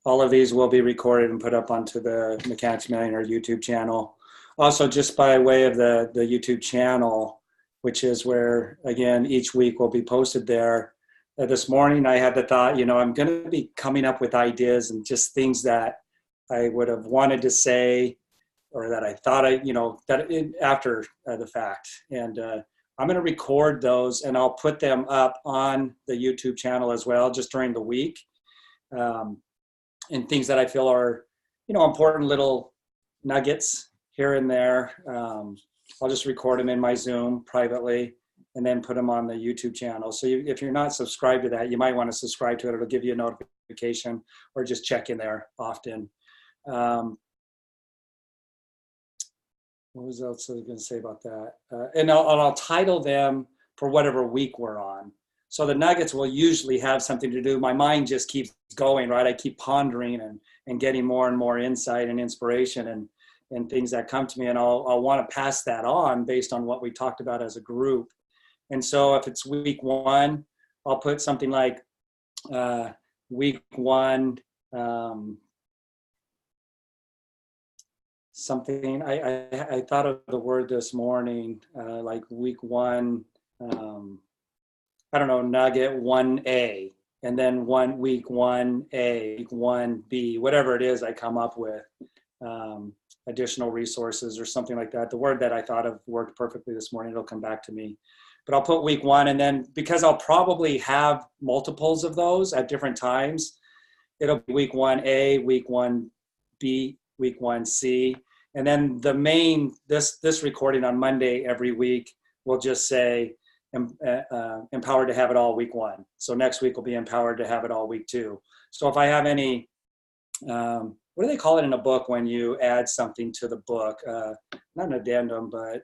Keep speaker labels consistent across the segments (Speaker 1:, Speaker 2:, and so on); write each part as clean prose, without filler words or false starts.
Speaker 1: all of these will be recorded and put up onto the Mechanics Millionaire YouTube channel. Also, just by way of the YouTube channel, which is where, again, each week will be posted there. This morning I had the thought, I'm going to be coming up with ideas and just things that I would have wanted to say, or that I thought after the fact. And I'm going to record those and I'll put them up on the YouTube channel as well, just during the week. And things that I feel are, important little nuggets here and there. I'll just record them in my Zoom privately and then put them on the YouTube channel. So if you're not subscribed to that, you might want to subscribe to it. It'll give you a notification, or just check in there often. What else I was going to say about that? And I'll title them for whatever week we're on. So the nuggets will usually have something to do. My mind just keeps going, right? I keep pondering and getting more and more insight and inspiration and things that come to me. And I'll want to pass that on based on what we talked about as a group. And so if it's week one, I'll put something like week one, something, I thought of the word this morning, like week one, nugget 1A, and then week 1A, week 1B, whatever it is I come up with, additional resources or something like that. The word that I thought of worked perfectly this morning. It'll come back to me. But I'll put week one, and then because I'll probably have multiples of those at different times, it'll be week 1A, week 1B, week 1C. And then the main, this recording on Monday every week will just say, empowered to have it all week one. So next week will be empowered to have it all week two. So if I have any, what do they call it in a book when you add something to the book? Not an addendum, but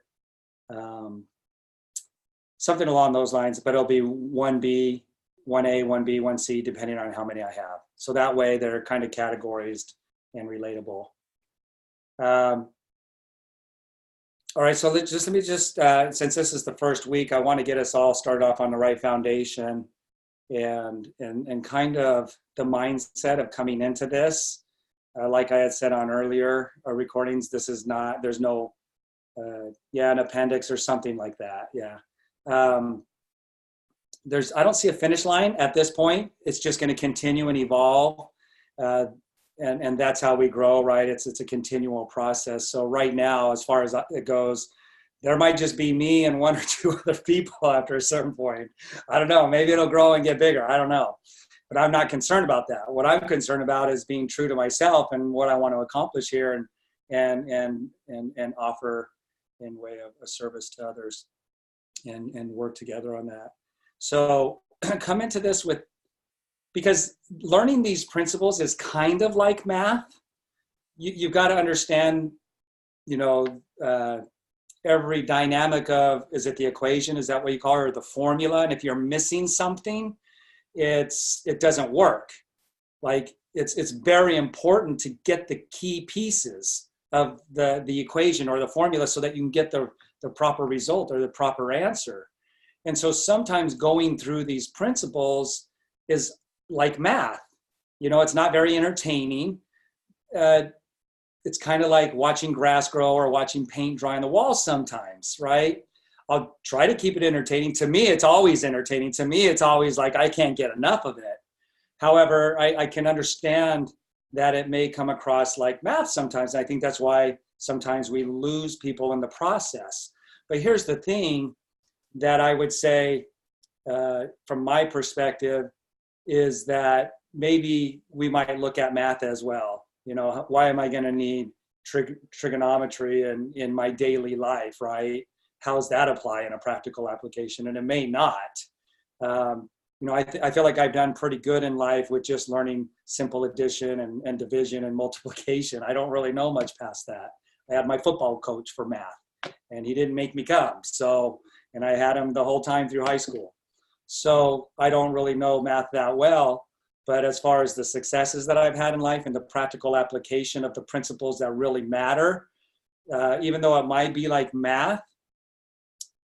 Speaker 1: something along those lines, but it'll be 1B, 1A, 1B, 1C, depending on how many I have. So that way they're kind of categorized and relatable. All right, so let me just since this is the first week, I want to get us all started off on the right foundation and kind of the mindset of coming into this. Like I had said on earlier recordings, this is not, there's no, an appendix or something like that. Yeah. I don't see a finish line at this point. It's just going to continue and evolve. And that's how we grow, right? It's a continual process. So right now, as far as it goes, there might just be me and one or two other people after a certain point. I don't know. Maybe it'll grow and get bigger. I don't know. But I'm not concerned about that. What I'm concerned about is being true to myself and what I want to accomplish here and offer in way of a service to others and work together on that. So come into this with, because learning these principles is kind of like math. You've got to understand, every dynamic of, is it the equation? Is that what you call it? Or the formula? And if you're missing something, it doesn't work. Like it's very important to get the key pieces of the equation or the formula so that you can get the proper result or the proper answer. And so sometimes going through these principles is like math. It's not very entertaining. It's kind of like watching grass grow or watching paint dry on the wall sometimes, right? I'll try to keep it entertaining. To me, it's always entertaining. To me, it's always like I can't get enough of it. However, I can understand that it may come across like math sometimes. I think that's why sometimes we lose people in the process. But here's the thing that I would say from my perspective is that maybe we might look at math as well. Why am I going to need trigonometry in my daily life, right? How's that apply in a practical application? And it may not. I feel like I've done pretty good in life with just learning simple addition and division and multiplication. I don't really know much past that. I had my football coach for math, and he didn't make me come. And I had him the whole time through high school. So I don't really know math that well. But as far as the successes that I've had in life and the practical application of the principles that really matter, even though it might be like math,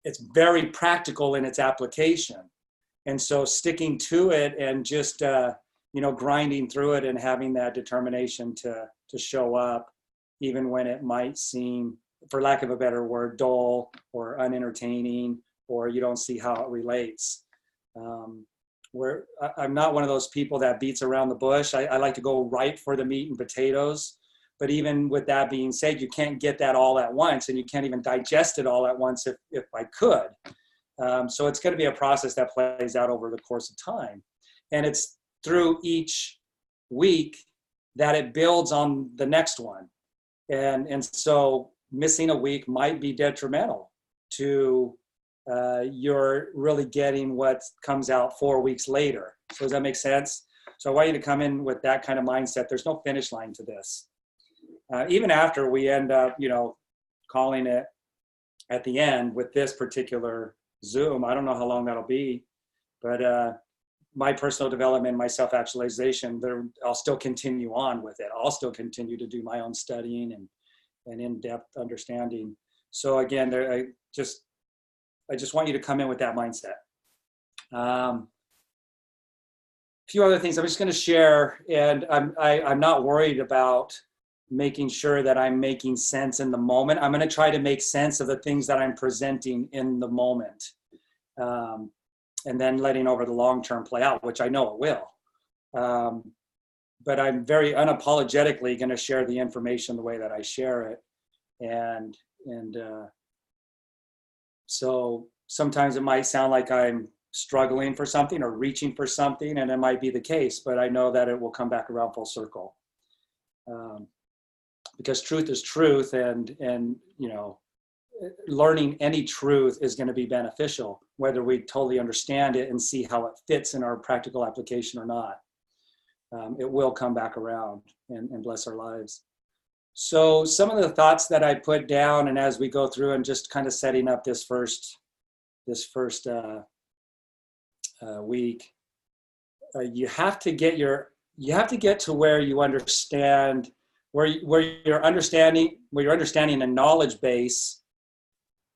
Speaker 1: it's very practical in its application. And so sticking to it and just, grinding through it and having that determination to show up, even when it might seem, for lack of a better word, dull or unentertaining, or you don't see how it relates. I'm not one of those people that beats around the bush. I like to go right for the meat and potatoes. But even with that being said, you can't get that all at once, and you can't even digest it all at once if I could. So it's going to be a process that plays out over the course of time. And it's through each week that it builds on the next one. And so missing a week might be detrimental to you're really getting what comes out 4 weeks later. So does that make sense? So I want you to come in with that kind of mindset. There's no finish line to this. Even after we end up, calling it at the end with this particular Zoom, I don't know how long that'll be, but my personal development, my self-actualization, I'll still continue on with it. I'll still continue to do my own studying and in-depth understanding. So again, I just want you to come in with that mindset. A few other things I'm just going to share, and I'm not worried about making sure that I'm making sense in the moment. I'm going to try to make sense of the things that I'm presenting in the moment, and then letting over the long term play out, which I know it will. But I'm very unapologetically going to share the information the way that I share it, and so sometimes it might sound like I'm struggling for something or reaching for something, and it might be the case, but I know that it will come back around full circle. Because truth is truth, and learning any truth is going to be beneficial, whether we totally understand it and see how it fits in our practical application or not. It will come back around and bless our lives. So some of the thoughts that I put down, and as we go through and just kind of setting up this first week, you have to get to where you understand, where you're understanding a knowledge base,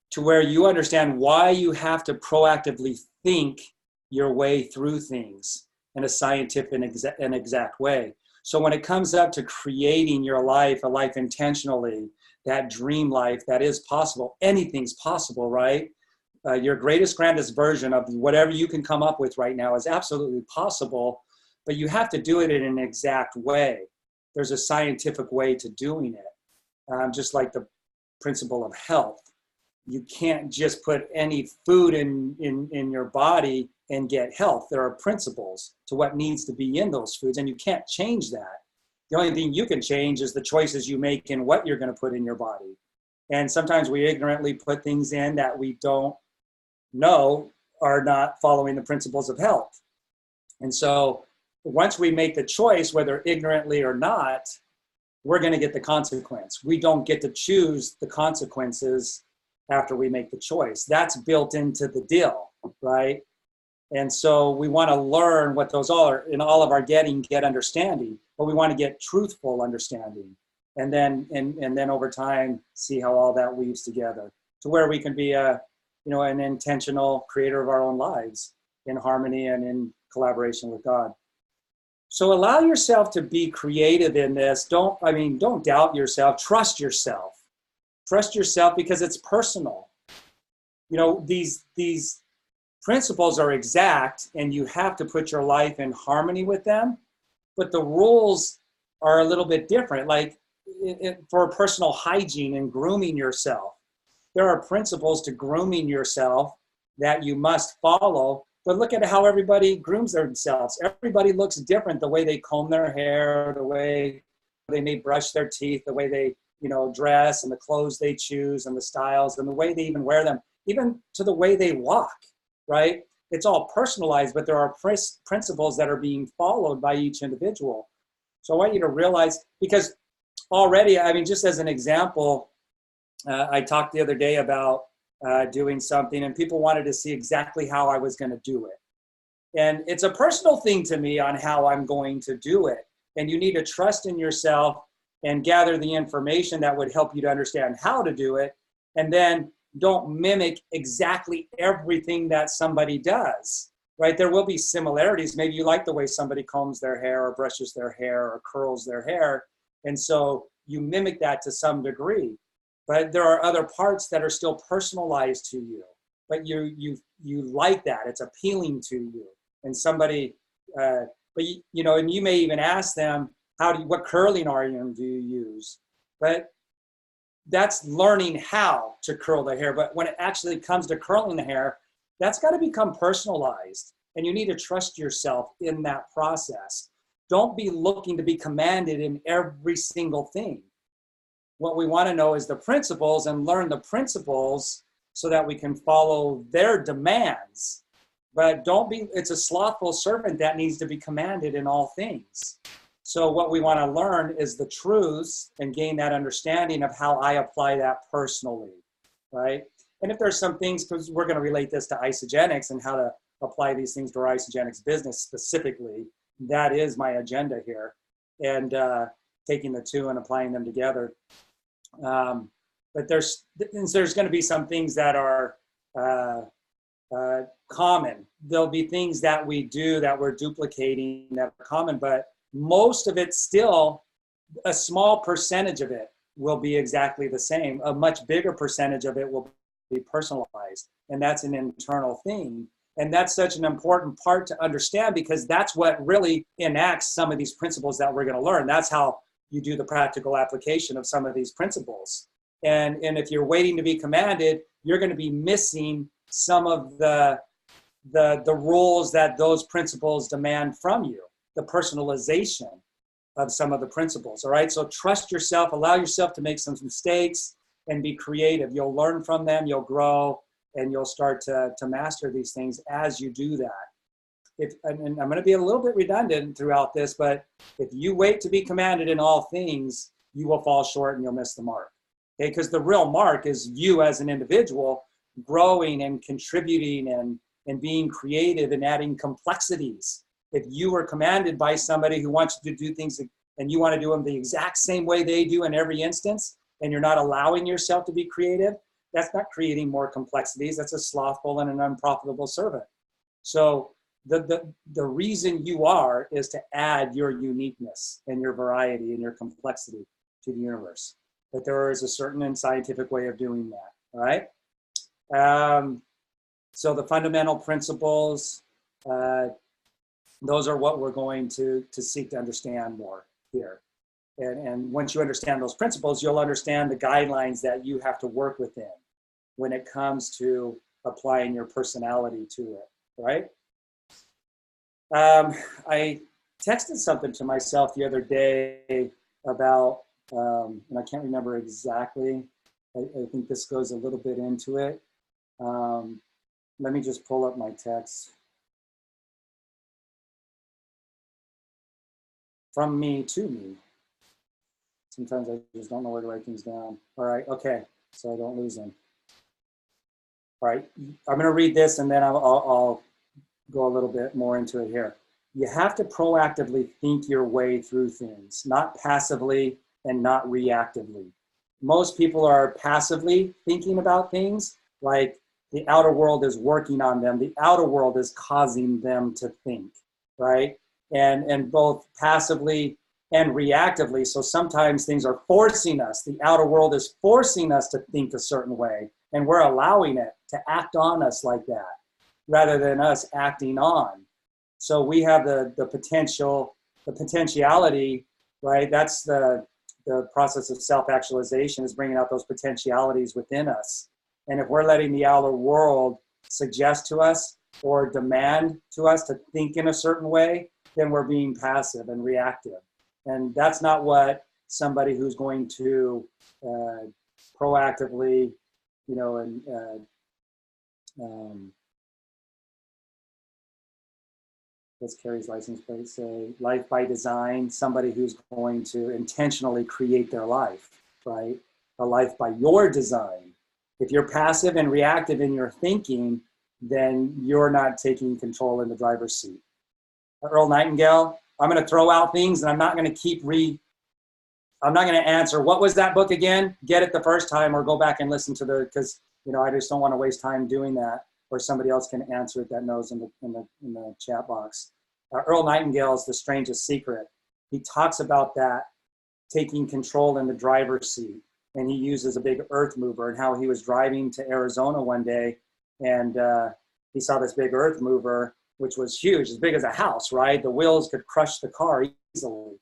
Speaker 1: to where you understand why you have to proactively think your way through things in a scientific and exact way. So when it comes up to creating your life, a life intentionally, that dream life that is possible, anything's possible, right? Your greatest, grandest version of whatever you can come up with right now is absolutely possible, but you have to do it in an exact way. There's a scientific way to doing it, just like the principle of health. You can't just put any food in your body and get health. There are principles to what needs to be in those foods, and you can't change that. The only thing you can change is the choices you make in what you're going to put in your body. And sometimes we ignorantly put things in that we don't know are not following the principles of health. And so once we make the choice, whether ignorantly or not, we're going to get the consequence. We don't get to choose the consequences after we make the choice. That's built into the deal, right? And so we want to learn what those are in all of our get understanding, but we want to get truthful understanding. And then over time, see how all that weaves together to where we can be an intentional creator of our own lives in harmony and in collaboration with God. So allow yourself to be creative in this. Don't doubt yourself. Trust yourself. Trust yourself because it's personal. These principles are exact and you have to put your life in harmony with them, but the rules are a little bit different. Like for personal hygiene and grooming yourself, there are principles to grooming yourself that you must follow. But look at how everybody grooms themselves. Everybody looks different, the way they comb their hair, the way they may brush their teeth, the way they, dress, and the clothes they choose, and the styles, and the way they even wear them, even to the way they walk, right? It's all personalized, but there are principles that are being followed by each individual. So I want you to realize, because already, just as an example, I talked the other day about doing something, and people wanted to see exactly how I was going to do it. And it's a personal thing to me on how I'm going to do it. And you need to trust in yourself and gather the information that would help you to understand how to do it. And then don't mimic exactly everything that somebody does. right? There will be similarities. Maybe you like the way somebody combs their hair or brushes their hair or curls their hair. And so you mimic that to some degree. But there are other parts that are still personalized to you. But you like that. It's appealing to you. And somebody, but you know, and you may even ask them, what curling iron do you use? But that's learning how to curl the hair. But when it actually comes to curling the hair, that's got to become personalized. And you need to trust yourself in that process. Don't be looking to be commanded in every single thing. What we want to know is the principles and learn the principles so that we can follow their demands. But it's a slothful servant that needs to be commanded in all things. So what we want to learn is the truths and gain that understanding of how I apply that personally, right? And if there's some things, because we're going to relate this to Isagenix and how to apply these things to our Isagenix business specifically, that is my agenda here. And taking the two and applying them together. But there's going to be some things that are common. There'll be things that we do that we're duplicating that are common, but most of it still, a small percentage of it will be exactly the same. A much bigger percentage of it will be personalized. And that's an internal thing. And that's such an important part to understand, because that's what really enacts some of these principles that we're going to learn. That's how you do the practical application of some of these principles. And if you're waiting to be commanded, you're going to be missing some of the rules that those principles demand from you, the personalization of some of the principles. All right. So trust yourself, allow yourself to make some mistakes and be creative. You'll learn from them, you'll grow, and you'll start to master these things as you do that. And I'm going to be a little bit redundant throughout this, but if you wait to be commanded in all things, you will fall short and you'll miss the mark. Okay, because the real mark is you as an individual growing and contributing and being creative and adding complexities. If you were commanded by somebody who wants you to do things and you want to do them the exact same way they do in every instance, and you're not allowing yourself to be creative, that's not creating more complexities. That's a slothful and an unprofitable servant. So the reason you are is to add your uniqueness and your variety and your complexity to the universe. But there is a certain and scientific way of doing that, all right? So the fundamental principles, those are what we're going to seek to understand more here. And once you understand those principles, you'll understand the guidelines that you have to work within when it comes to applying your personality to it, right? I texted something to myself the other day about, and I can't remember exactly. I think this goes a little bit into it. Let me just pull up my text. From me to me. Sometimes I just don't know where to write things down. All right, okay, so I don't lose them. All right, I'm gonna read this and then I'll go a little bit more into it here. You have to proactively think your way through things, not passively and not reactively. Most people are passively thinking about things like the outer world is working on them. The outer world is causing them to think, right? And both passively and reactively. So sometimes things are forcing us. The outer world is forcing us to think a certain way, and we're allowing it to act on us like that rather than us acting on. So we have the potentiality, right? That's the process of self-actualization, is bringing out those potentialities within us. And if we're letting the outer world suggest to us or demand to us to think in a certain way, then we're being passive and reactive. And that's not what somebody who's going to proactively, you know, what's Carrie's license plate say? Life by design, somebody who's going to intentionally create their life, right? A life by your design. If you're passive and reactive in your thinking, then you're not taking control in the driver's seat. Earl Nightingale, I'm going to throw out things and I'm not going to keep I'm not going to answer, what was that book again? Get it the first time or go back and listen to because, you know, I just don't want to waste time doing that. or somebody else can answer it that knows in the chat box. Earl Nightingale's The Strangest Secret. He talks about that, taking control in the driver's seat. And he uses a big earth mover, and how he was driving to Arizona one day, and he saw this big earth mover, which was huge, as big as a house, right? The wheels could crush the car easily.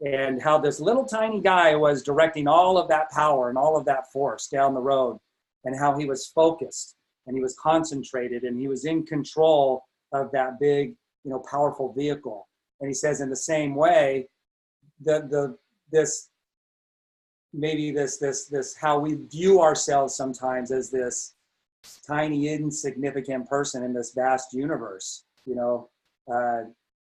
Speaker 1: And how this little tiny guy was directing all of that power and all of that force down the road, and how he was focused and he was concentrated and he was in control of that big, powerful vehicle. And he says, in the same way, this how we view ourselves sometimes as this tiny, insignificant person in this vast universe,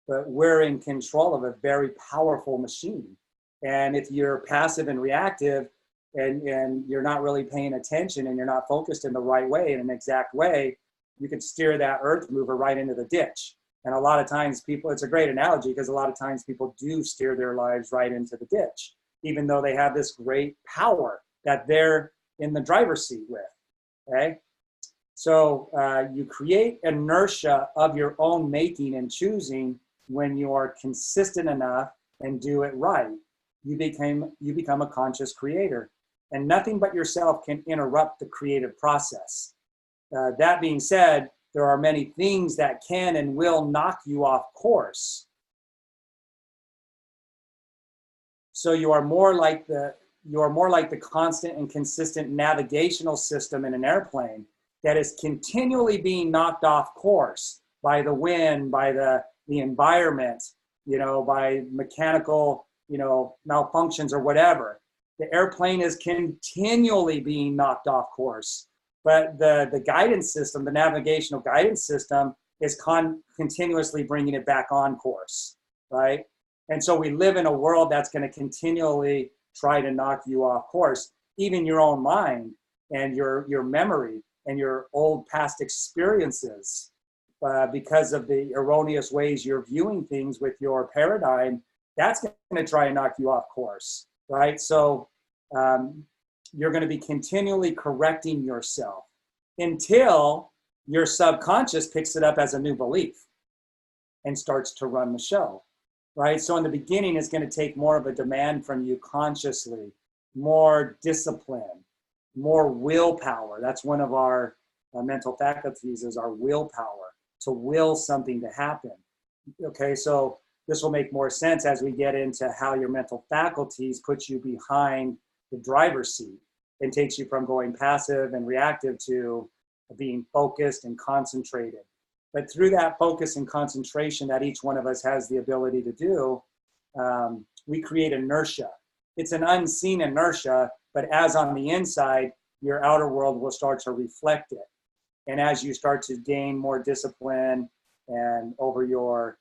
Speaker 1: but we're in control of a very powerful machine. And if you're passive and reactive, and you're not really paying attention, and you're not focused in the right way, in an exact way, you could steer that earth mover right into the ditch. And a lot of times people, it's a great analogy, because a lot of times people do steer their lives right into the ditch, even though they have this great power that they're in the driver's seat with, okay? So you create inertia of your own making and choosing when you are consistent enough and do it right. You become a conscious creator, and nothing but yourself can interrupt the creative process. That being said, there are many things that can and will knock you off course. So you are more like the constant and consistent navigational system in an airplane that is continually being knocked off course by the wind, by the environment, by mechanical, malfunctions or whatever. The airplane is continually being knocked off course, but the guidance system, the navigational guidance system, is continuously bringing it back on course, right? And so we live in a world that's going to continually try to knock you off course. Even your own mind and your memory and your old past experiences, because of the erroneous ways you're viewing things with your paradigm, that's going to try and knock you off course, right? So you're going to be continually correcting yourself until your subconscious picks it up as a new belief and starts to run the show, right? So in the beginning, it's going to take more of a demand from you consciously, more discipline, more willpower. That's one of our mental faculties, is our willpower, to will something to happen. Okay, so this will make more sense as we get into how your mental faculties put you behind the driver's seat and takes you from going passive and reactive to being focused and concentrated. But through that focus and concentration that each one of us has the ability to do, we create inertia. It's an unseen inertia, but as on the inside, your outer world will start to reflect it. And as you start to gain more discipline and over your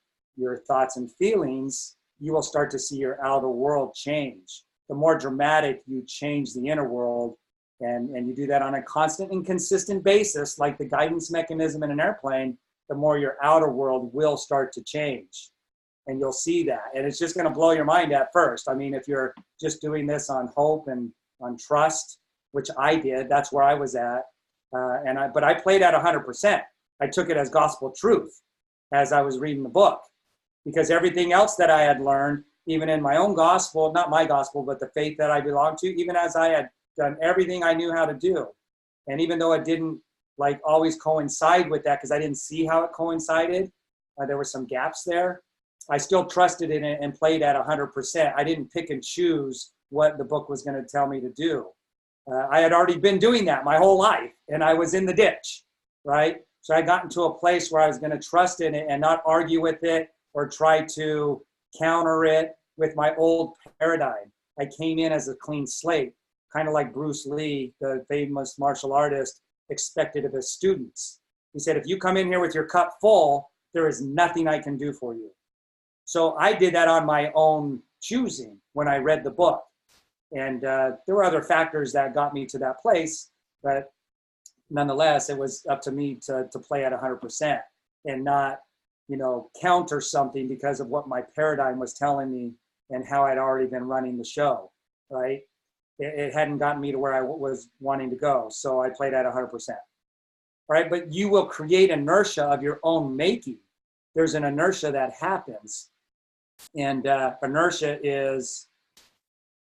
Speaker 1: thoughts and feelings, you will start to see your outer world change. The more dramatic you change the inner world, and you do that on a constant and consistent basis, like the guidance mechanism in an airplane, the more your outer world will start to change. And you'll see that. And it's just going to blow your mind at first. I mean, if you're just doing this on hope and on trust, which I did, that's where I was at. But I played at 100%. I took it as gospel truth as I was reading the book, because everything else that I had learned, even in my own gospel, not my gospel, but the faith that I belonged to, even as I had done everything I knew how to do. And even though it didn't always coincide with that, because I didn't see how it coincided, there were some gaps there, I still trusted in it and played at 100%. I didn't pick and choose what the book was going to tell me to do. I had already been doing that my whole life, and I was in the ditch, right? So I got into a place where I was going to trust in it and not argue with it or try to counter it with my old paradigm. I came in as a clean slate, kind of like Bruce Lee, the famous martial artist, expected of his students. He said, if you come in here with your cup full, there is nothing I can do for you. So I did that on my own choosing when I read the book. And there were other factors that got me to that place, but nonetheless, it was up to me to play at 100% and not, counter something because of what my paradigm was telling me and how I'd already been running the show, right? It hadn't gotten me to where I was wanting to go, so I played at 100%. right? But you will create inertia of your own making. There's an inertia that happens. And inertia is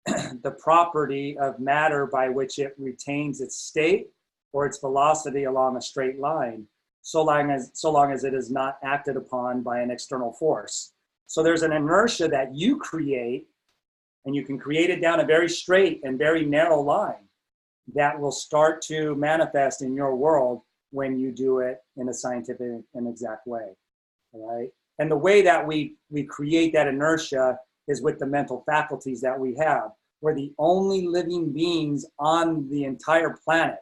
Speaker 1: the property of matter by which it retains its state or its velocity along a straight line, so long as it is not acted upon by an external force. So there's an inertia that you create, and you can create it down a very straight and very narrow line that will start to manifest in your world when you do it in a scientific and exact way, all right? And the way that we create that inertia is with the mental faculties that we have. We're the only living beings on the entire planet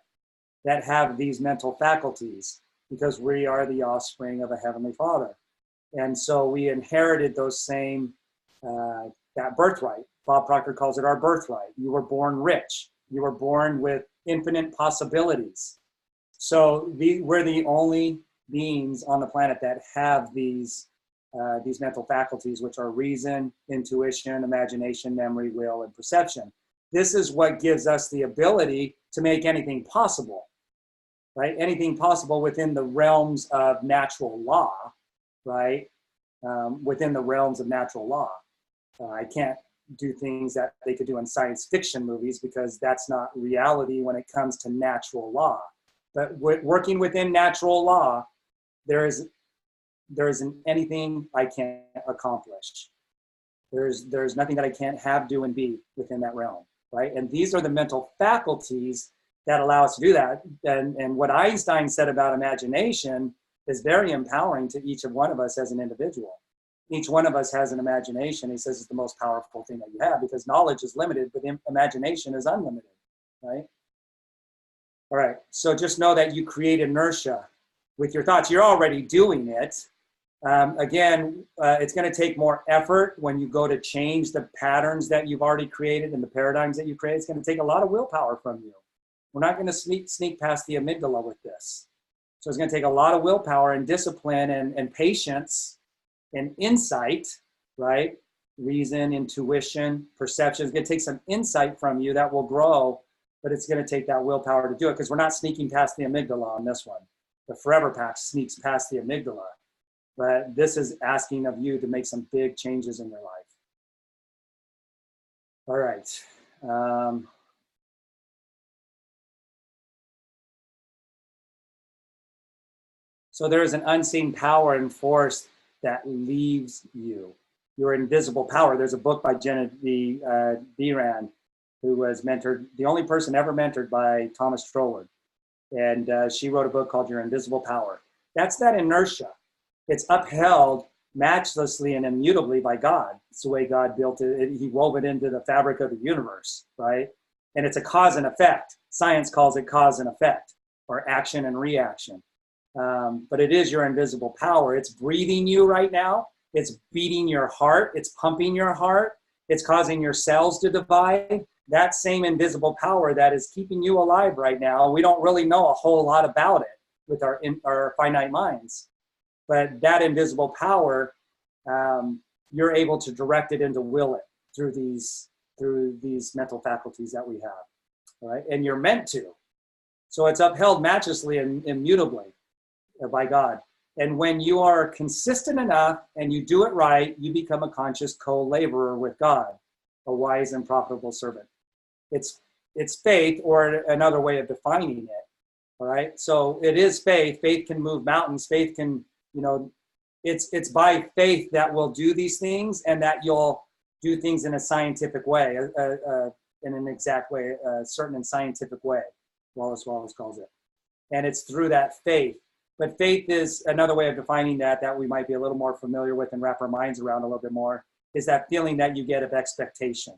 Speaker 1: that have these mental faculties, because we are the offspring of a Heavenly Father. And so we inherited those same, that birthright. Bob Proctor calls it our birthright. You were born rich. You were born with infinite possibilities. So we're the only beings on the planet that have these mental faculties, which are reason, intuition, imagination, memory, will, and perception. This is what gives us the ability to make anything possible, right? Anything possible within the realms of natural law, right? Within the realms of natural law. I can't do things that they could do in science fiction movies because that's not reality when it comes to natural law. But working within natural law, there isn't anything I can't accomplish. There's nothing that I can't have, do, and be within that realm, right? And these are the mental faculties that allow us to do that. And what Einstein said about imagination is very empowering to each of one of us as an individual. Each one of us has an imagination. He says it's the most powerful thing that you have, because knowledge is limited, but imagination is unlimited, right? All right, so just know that you create inertia with your thoughts. You're already doing it. Again, it's going to take more effort when you go to change the patterns that you've already created and the paradigms that you create. It's going to take a lot of willpower from you. We're not going to sneak past the amygdala with this. So it's going to take a lot of willpower and discipline and patience and insight, right? Reason, intuition, perception. It's going to take some insight from you that will grow, but it's going to take that willpower to do it, because we're not sneaking past the amygdala on this one. The Forever Pack sneaks past the amygdala, but this is asking of you to make some big changes in your life. All right. So there is an unseen power and force that leaves you. Your invisible power. There's a book by Jenna P Near, who was mentored, the only person ever mentored by Thomas Troward. And she wrote a book called Your Invisible Power. That's that inertia. It's upheld matchlessly and immutably by God. It's the way God built it. He wove it into the fabric of the universe, right? And it's a cause and effect. Science calls it cause and effect, or action and reaction. But it is your invisible power. It's breathing you right now. It's beating your heart. It's pumping your heart. It's causing your cells to divide. That same invisible power that is keeping you alive right now. We don't really know a whole lot about it with our finite minds. But that invisible power, you're able to direct it and to will it through these mental faculties that we have, right? And you're meant to. So it's upheld matchlessly and immutably by God. And when you are consistent enough and you do it right, you become a conscious co-laborer with God, a wise and profitable servant. It's faith, or another way of defining it, all right? So it is faith. Faith can move mountains. Faith can, it's by faith that we'll do these things, and that you'll do things in a scientific way, in an exact way, a certain and scientific way, Wallace calls it. And it's through that faith. But faith is another way of defining that we might be a little more familiar with and wrap our minds around a little bit more, is that feeling that you get of expectation.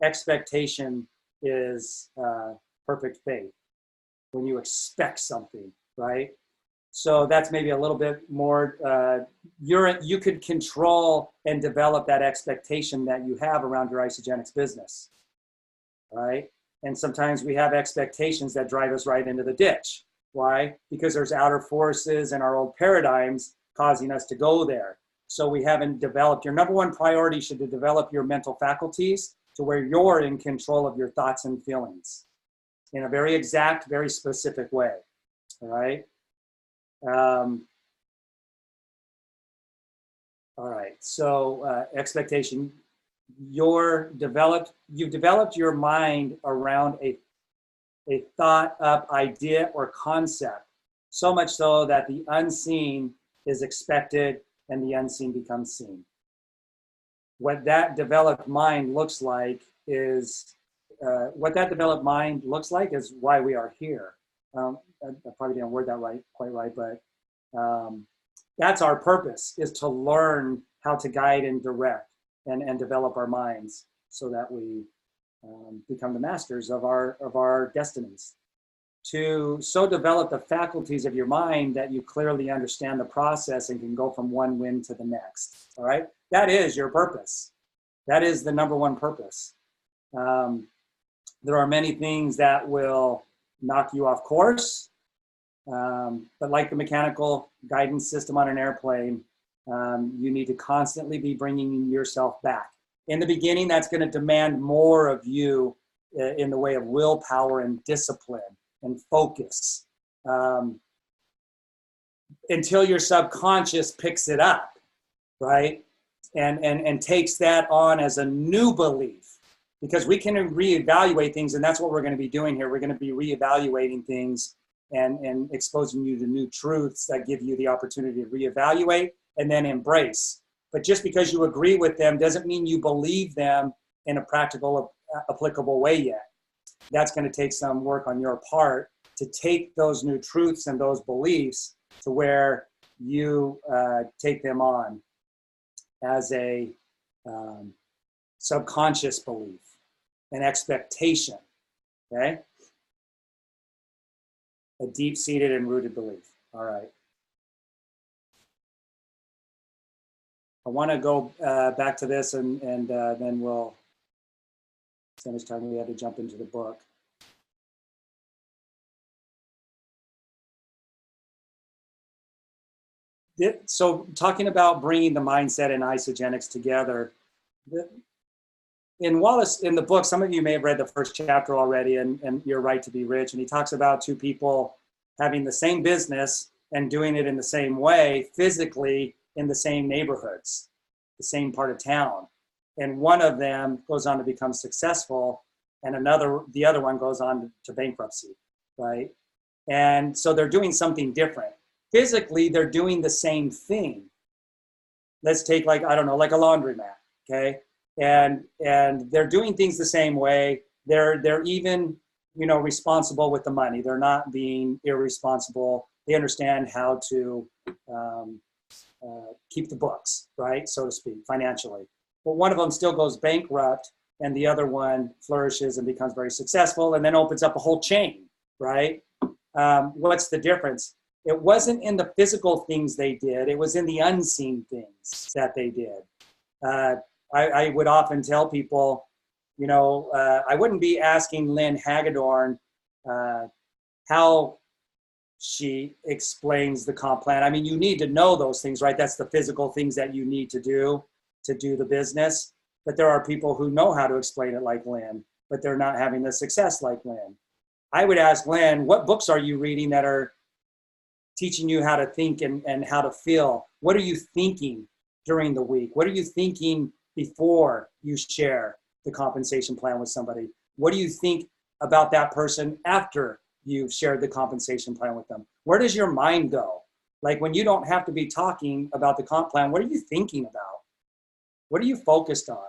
Speaker 1: Expectation is perfect faith, when you expect something, right? So that's maybe a little bit more, you could control and develop that expectation that you have around your Isagenix business, right? And sometimes we have expectations that drive us right into the ditch. Why? Because there's outer forces and our old paradigms causing us to go there. So we haven't developed. Your number one priority should be to develop your mental faculties to where you're in control of your thoughts and feelings in a very exact, very specific way, all right? All right, so expectation. You've developed your mind around a thought up idea or concept, so much so that the unseen is expected and the unseen becomes seen. What that developed mind looks like is why we are here. I probably didn't word that quite right, but that's our purpose, is to learn how to guide and direct and develop our minds so that we become the masters of our destinies. To so develop the faculties of your mind that you clearly understand the process and can go from one win to the next. All right, that is your purpose. That is the number one purpose. There are many things that will knock you off course, but like the mechanical guidance system on an airplane, you need to constantly be bringing yourself back. In the beginning, that's going to demand more of you in the way of willpower and discipline and focus, until your subconscious picks it up, right? And takes that on as a new belief. Because we can reevaluate things, and that's what we're going to be doing here. We're going to be reevaluating things and exposing you to new truths that give you the opportunity to reevaluate and then embrace. But just because you agree with them doesn't mean you believe them in a practical, applicable way yet. That's going to take some work on your part to take those new truths and those beliefs to where you take them on as a subconscious belief, an expectation, okay? A deep-seated and rooted belief. All right. I want to go back to this and then we'll spend this time. We had to jump into the book. So talking about bringing the mindset and Isagenix together, in Wallace, in the book, some of you may have read the first chapter already, and Your Right to Be Rich, and he talks about two people having the same business and doing it in the same way, physically in the same neighborhoods, the same part of town. And one of them goes on to become successful, and the other one goes on to bankruptcy, right? And so they're doing something different. Physically, they're doing the same thing. Let's take like a laundromat, okay? And they're doing things the same way. They're even, responsible with the money. They're not being irresponsible. They understand how to keep the books, right, so to speak, financially. But one of them still goes bankrupt, and the other one flourishes and becomes very successful, and then opens up a whole chain, right? What's the difference? It wasn't in the physical things they did. It was in the unseen things that they did. I would often tell people, I wouldn't be asking Lynn Hagedorn how she explains the comp plan. I mean, you need to know those things, right? That's the physical things that you need to do the business. But there are people who know how to explain it like Lynn, but they're not having the success like Lynn. I would ask Lynn, what books are you reading that are teaching you how to think and how to feel? What are you thinking during the week? What are you thinking before you share the compensation plan with somebody? What do you think about that person after you've shared the compensation plan with them? Where does your mind go? Like when you don't have to be talking about the comp plan, what are you thinking about? What are you focused on?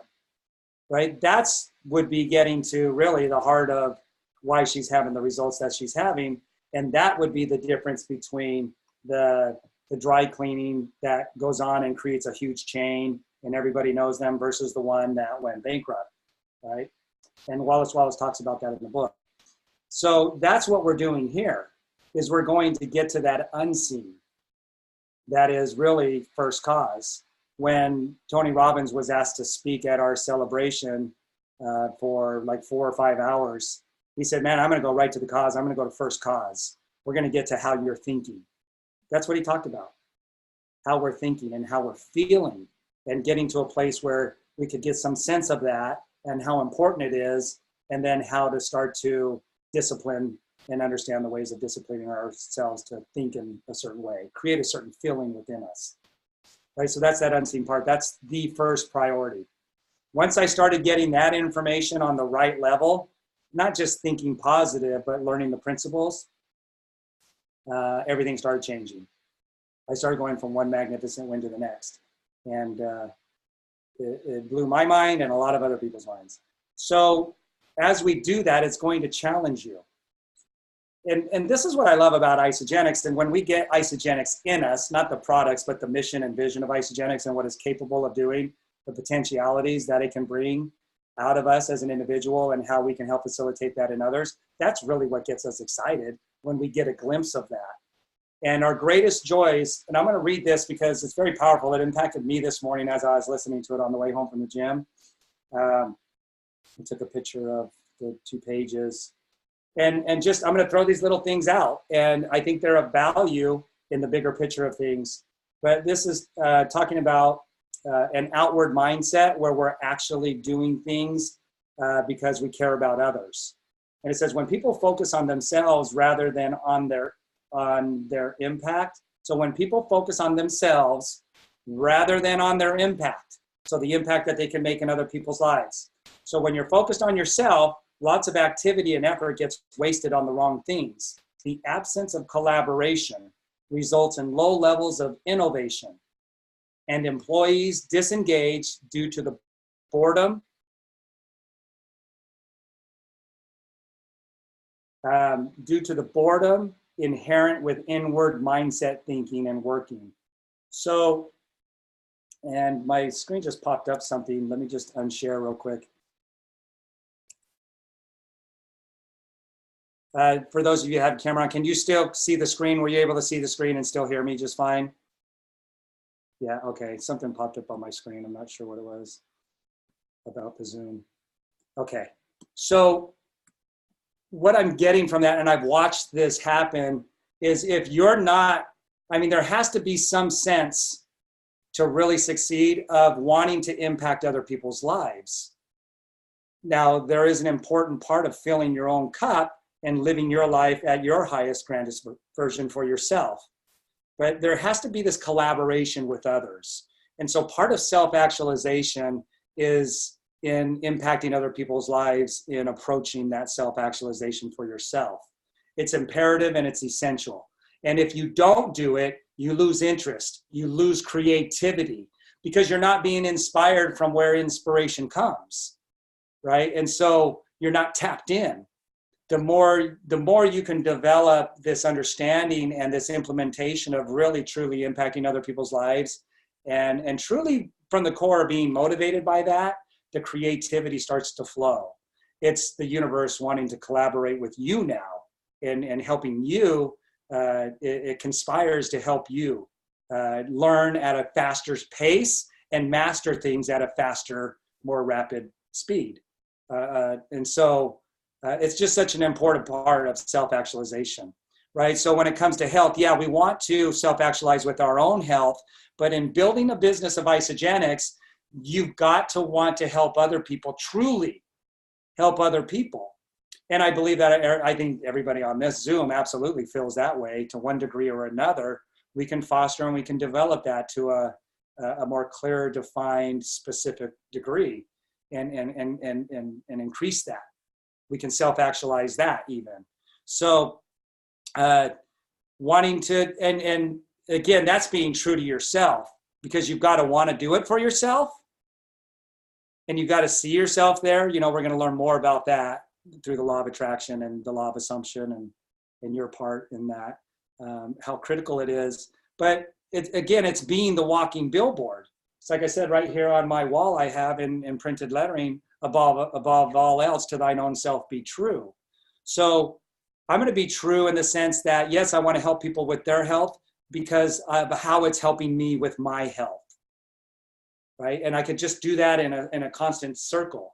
Speaker 1: Right? That's would be getting to really the heart of why she's having the results that she's having. And that would be the difference between the dry cleaning that goes on and creates a huge chain and everybody knows them versus the one that went bankrupt, right? And Wallace talks about that in the book. So that's what we're doing here, is we're going to get to that unseen. That is really first cause. When Tony Robbins was asked to speak at our celebration for like 4 or 5 hours, he said, man, I'm going to go right to the cause. I'm going to go to first cause. We're going to get to how you're thinking. That's what he talked about, how we're thinking and how we're feeling, and getting to a place where we could get some sense of that and how important it is, and then how to start to discipline and understand the ways of disciplining ourselves to think in a certain way, create a certain feeling within us. Right, so that's that unseen part. That's the first priority. Once I started getting that information on the right level, not just thinking positive, but learning the principles, everything started changing. I started going from one magnificent win to the next. And it blew my mind and a lot of other people's minds. So as we do that, it's going to challenge you. And this is what I love about Isagenix. And when we get Isagenix in us, not the products, but the mission and vision of Isagenix and what it's capable of doing, the potentialities that it can bring out of us as an individual and how we can help facilitate that in others, that's really what gets us excited when we get a glimpse of that. And our greatest joys, and I'm going to read this because it's very powerful. It impacted me this morning as I was listening to it on the way home from the gym. I took a picture of the 2 pages. And just, I'm going to throw these little things out. And I think they're of value in the bigger picture of things. But this is talking about an outward mindset where we're actually doing things because we care about others. And it says, when people focus on themselves rather than on their impact. So when people focus on themselves rather than on their impact, so the impact that they can make in other people's lives. So when you're focused on yourself, lots of activity and effort gets wasted on the wrong things. The absence of collaboration results in low levels of innovation, and employees disengage due to the boredom, inherent with inward mindset thinking and working. So, and my screen just popped up something. Let me just unshare real quick. For those of you who have camera on, can you still see the screen? Were you able to see the screen and still hear me just fine? Yeah, okay, something popped up on my screen. I'm not sure what it was about the Zoom. Okay, so what I'm getting from that, and I've watched this happen, is if you're not, I mean, there has to be some sense to really succeed of wanting to impact other people's lives. Now, there is an important part of filling your own cup and living your life at your highest, grandest version for yourself. But there has to be this collaboration with others. And so part of self-actualization is in impacting other people's lives in approaching that self-actualization for yourself. It's imperative and it's essential. And if you don't do it, you lose interest, you lose creativity, because you're not being inspired from where inspiration comes, right? And so you're not tapped in. The more you can develop this understanding and this implementation of really truly impacting other people's lives and truly from the core being motivated by that, the creativity starts to flow. It's the universe wanting to collaborate with you now and helping you. It conspires to help you learn at a faster pace and master things at a faster, more rapid speed. And so it's just such an important part of self-actualization, right? So when it comes to health, yeah, we want to self-actualize with our own health, but in building a business of Isagenix, you've got to want to help other people, truly help other people. And I believe that, I think everybody on this Zoom absolutely feels that way to one degree or another. We can foster and we can develop that to a more clear, defined, specific degree and increase that. We can self-actualize that even. So wanting to, and again, that's being true to yourself, because you've got to want to do it for yourself. And you've got to see yourself there. You know, we're going to learn more about that through the law of attraction and the law of assumption and your part in that, how critical it is. But again, it's being the walking billboard. It's like I said, right here on my wall, I have in printed lettering, above all else, to thine own self be true. So I'm going to be true in the sense that, yes, I want to help people with their health because of how it's helping me with my health. Right? And I could just do that in a constant circle,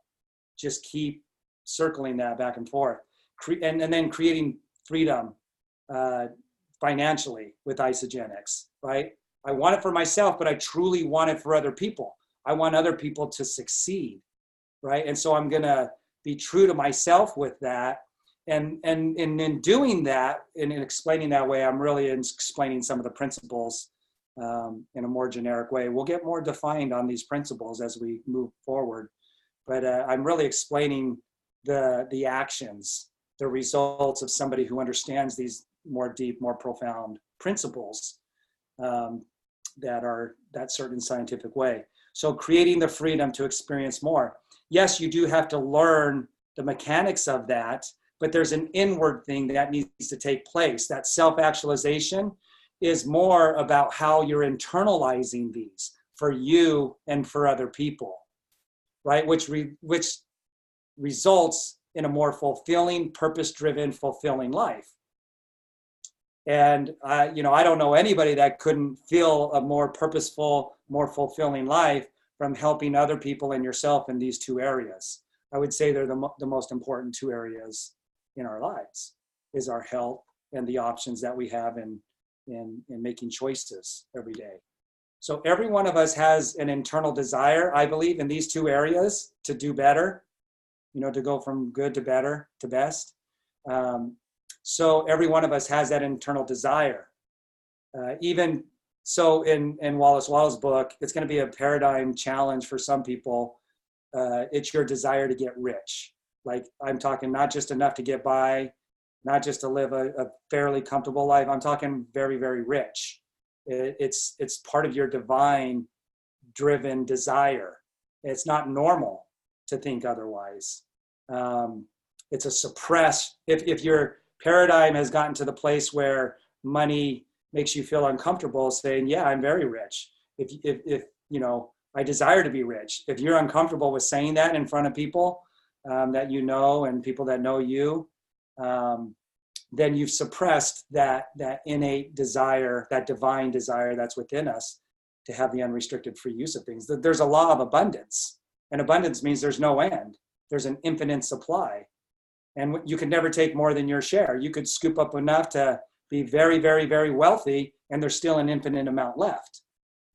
Speaker 1: just keep circling that back and forth, and then creating freedom financially with Isagenix, right? I want it for myself, but I truly want it for other people. I want other people to succeed, right? And so I'm gonna be true to myself with that, and in doing that, and in explaining that way, I'm really explaining some of the principles in a more generic way. We'll get more defined on these principles as we move forward, but I'm really explaining the actions, the results of somebody who understands these more deep, more profound principles that certain scientific way. So creating the freedom to experience more. Yes, you do have to learn the mechanics of that, but there's an inward thing that needs to take place. That self-actualization is more about how you're internalizing these for you and for other people, right? Which results in a more fulfilling, purpose-driven, fulfilling life. And I don't know anybody that couldn't feel a more purposeful, more fulfilling life from helping other people and yourself in these two areas. I would say they're the most important two areas in our lives, is our health and the options that we have in making choices every day. So every one of us has an internal desire, I believe, in these two areas to do better, to go from good to better to best. So every one of us has that internal desire. Even so, in Wallace Wall's book, it's going to be a paradigm challenge for some people. It's your desire to get rich. Like, I'm talking not just enough to get by, not just to live a fairly comfortable life. I'm talking very, very rich. It's part of your divine driven desire. It's not normal to think otherwise. It's a suppressed, if your paradigm has gotten to the place where money makes you feel uncomfortable saying, yeah, I'm very rich. If I desire to be rich. If you're uncomfortable with saying that in front of people that you know and people that know you, then you've suppressed that innate desire, that divine desire that's within us to have the unrestricted free use of things. There's a law of abundance, and abundance means there's no end. There's an infinite supply, and you can never take more than your share. You could scoop up enough to be very, very, very wealthy, and there's still an infinite amount left.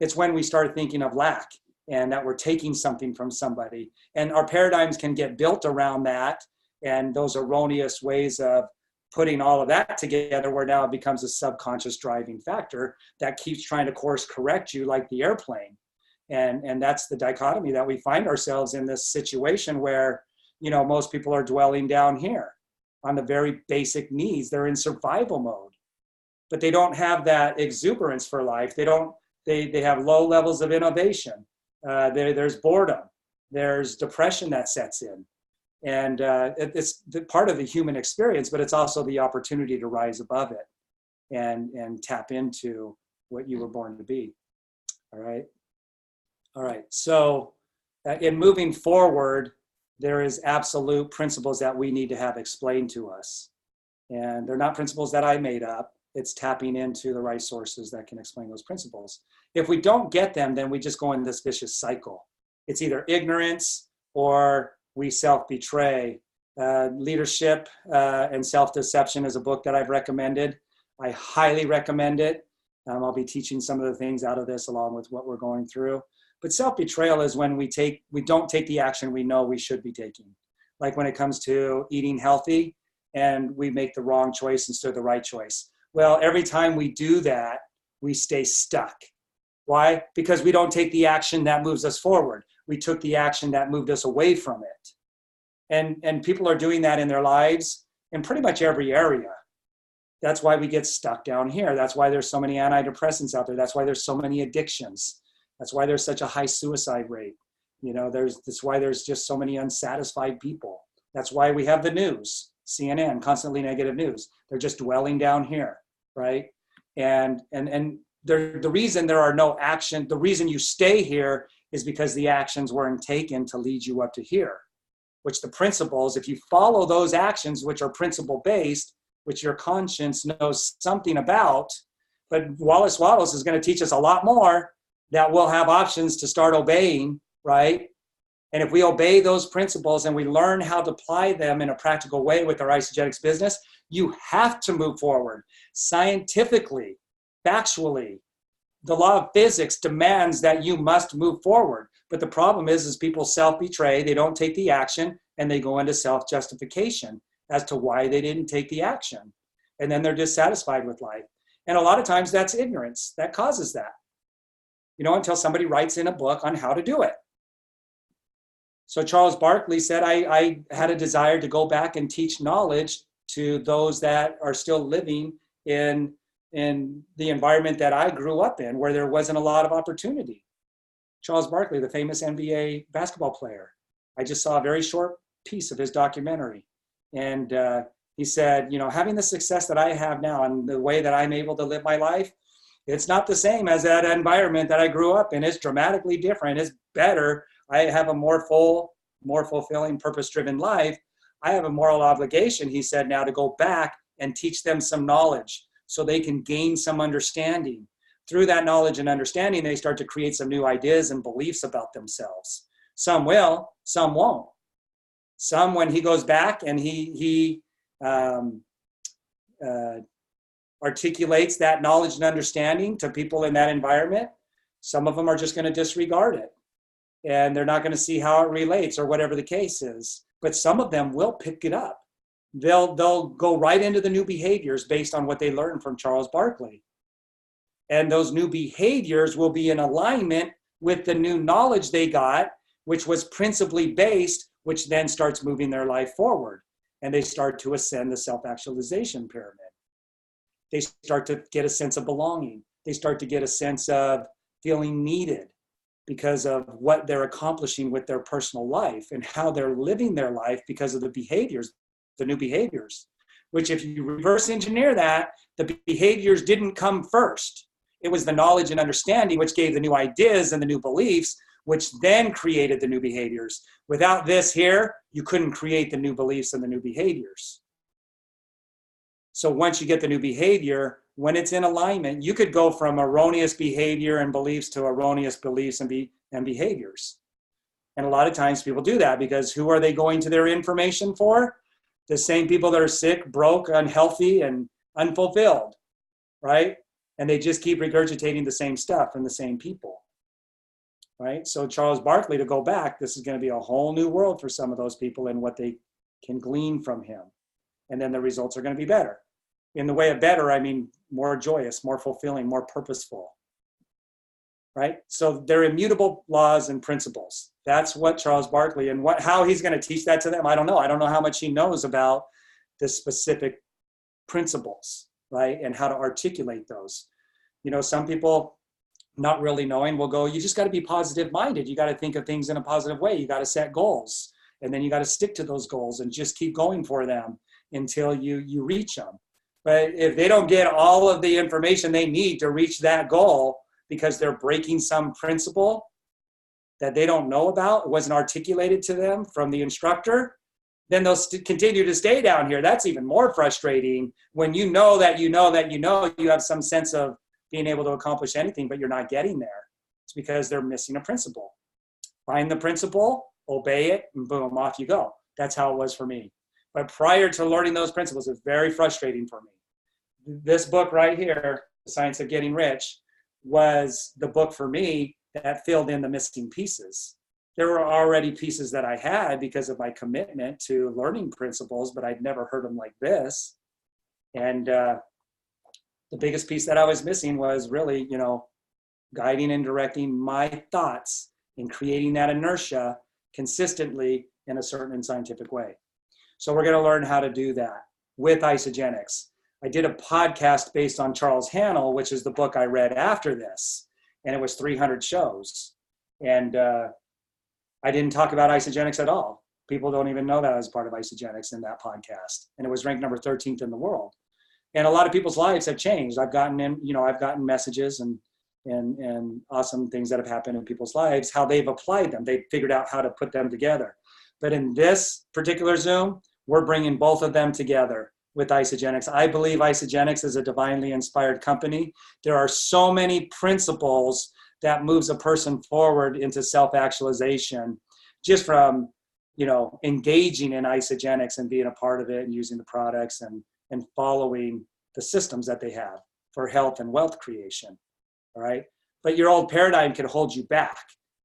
Speaker 1: It's when we start thinking of lack and that we're taking something from somebody, and our paradigms can get built around that, and those erroneous ways of putting all of that together, where now it becomes a subconscious driving factor that keeps trying to course correct you like the airplane. And that's the dichotomy that we find ourselves in, this situation where, most people are dwelling down here on the very basic needs. They're in survival mode, but they don't have that exuberance for life. They have low levels of innovation. There's boredom. There's depression that sets in. And it's part of the human experience, but it's also the opportunity to rise above it and tap into what you were born to be. All right. So in moving forward, there is absolute principles that we need to have explained to us. And they're not principles that I made up. It's tapping into the right sources that can explain those principles. If we don't get them, then we just go in this vicious cycle. It's either ignorance or we self-betray. Leadership and Self-Deception is a book that I've recommended. I highly recommend it. I'll be teaching some of the things out of this along with what we're going through. But self-betrayal is when we don't take the action we know we should be taking. Like when it comes to eating healthy and we make the wrong choice instead of the right choice. Well, every time we do that, we stay stuck. Why? Because we don't take the action that moves us forward. We took the action that moved us away from it. And people are doing that in their lives in pretty much every area. That's why we get stuck down here. That's why there's so many antidepressants out there. That's why there's so many addictions. That's why there's such a high suicide rate. That's why there's just so many unsatisfied people. That's why we have the news, CNN, constantly negative news. They're just dwelling down here, right? And the reason there are no action, the reason you stay here is because the actions weren't taken to lead you up to here, which the principles, if you follow those actions, which are principle-based, which your conscience knows something about, but Wallace is going to teach us a lot more that we'll have options to start obeying, right? And if we obey those principles and we learn how to apply them in a practical way with our Isagenix business, you have to move forward scientifically, factually. The law of physics demands that you must move forward. But the problem is people self-betray, they don't take the action, and they go into self-justification. as to why they didn't take the action. And then they're dissatisfied with life. And a lot of times that's ignorance that causes that, until somebody writes in a book on how to do it. So Charles Barkley said, I had a desire to go back and teach knowledge to those that are still living in the environment that I grew up in, where there wasn't a lot of opportunity. Charles Barkley, the famous NBA basketball player. I just saw a very short piece of his documentary. And he said, having the success that I have now and the way that I'm able to live my life, it's not the same as that environment that I grew up in. It's dramatically different. It's better. I have a more fulfilling, purpose-driven life. I have a moral obligation, he said, now to go back and teach them some knowledge so they can gain some understanding. Through that knowledge and understanding, they start to create some new ideas and beliefs about themselves. Some will, some won't. Some, when he goes back and he articulates that knowledge and understanding to people in that environment, some of them are just going to disregard it. And they're not going to see how it relates or whatever the case is. But some of them will pick it up. They'll go right into the new behaviors based on what they learned from Charles Barkley. And those new behaviors will be in alignment with the new knowledge they got, which was principally based, which then starts moving their life forward. And they start to ascend the self-actualization pyramid. They start to get a sense of belonging. They start to get a sense of feeling needed because of what they're accomplishing with their personal life and how they're living their life because of the behaviors, the new behaviors, which if you reverse engineer that, the behaviors didn't come first. It was the knowledge and understanding which gave the new ideas and the new beliefs, which then created the new behaviors. Without this here, you couldn't create the new beliefs and the new behaviors. So once you get the new behavior, when it's in alignment, you could go from erroneous behavior and beliefs to erroneous beliefs and behaviors. And a lot of times people do that because who are they going to their information for? The same people that are sick, broke, unhealthy, and unfulfilled, right? And they just keep regurgitating the same stuff from the same people, right? So Charles Barkley, to go back, this is going to be a whole new world for some of those people and what they can glean from him. And then the results are going to be better. In the way of better, I mean more joyous, more fulfilling, more purposeful, right? So they're immutable laws and principles. That's what Charles Barkley, and how he's going to teach that to them, I don't know. I don't know how much he knows about the specific principles, right? And how to articulate those. Some people not really knowing will go, you just got to be positive minded. You got to think of things in a positive way. You got to set goals, and then you got to stick to those goals and just keep going for them until you reach them. But if they don't get all of the information they need to reach that goal because they're breaking some principle that they don't know about, it wasn't articulated to them from the instructor, then they'll continue to stay down here. That's even more frustrating when you know that you have some sense of being able to accomplish anything, but you're not getting there. It's because they're missing a principle. Find the principle, obey it, and boom, off you go. That's how it was for me. But prior to learning those principles, it was very frustrating for me. This book right here, The Science of Getting Rich, was the book for me that filled in the missing pieces. There were already pieces that I had because of my commitment to learning principles, but I'd never heard them like this. And the biggest piece that I was missing was really, guiding and directing my thoughts and creating that inertia consistently in a certain scientific way. So we're going to learn how to do that with Isagenix. I did a podcast based on Charles Hannell, which is the book I read after this, and it was 300 shows. And I didn't talk about Isagenix at all. People don't even know that I was part of Isagenix in that podcast. And it was ranked number 13th in the world. And a lot of people's lives have changed. I've gotten messages and awesome things that have happened in people's lives, how they've applied them. They've figured out how to put them together. But in this particular Zoom, we're bringing both of them together with Isagenix. I believe Isagenix is a divinely inspired company. There are so many principles that moves a person forward into self-actualization just from, engaging in Isagenix and being a part of it and using the products and following the systems that they have for health and wealth creation, all right? But your old paradigm can hold you back.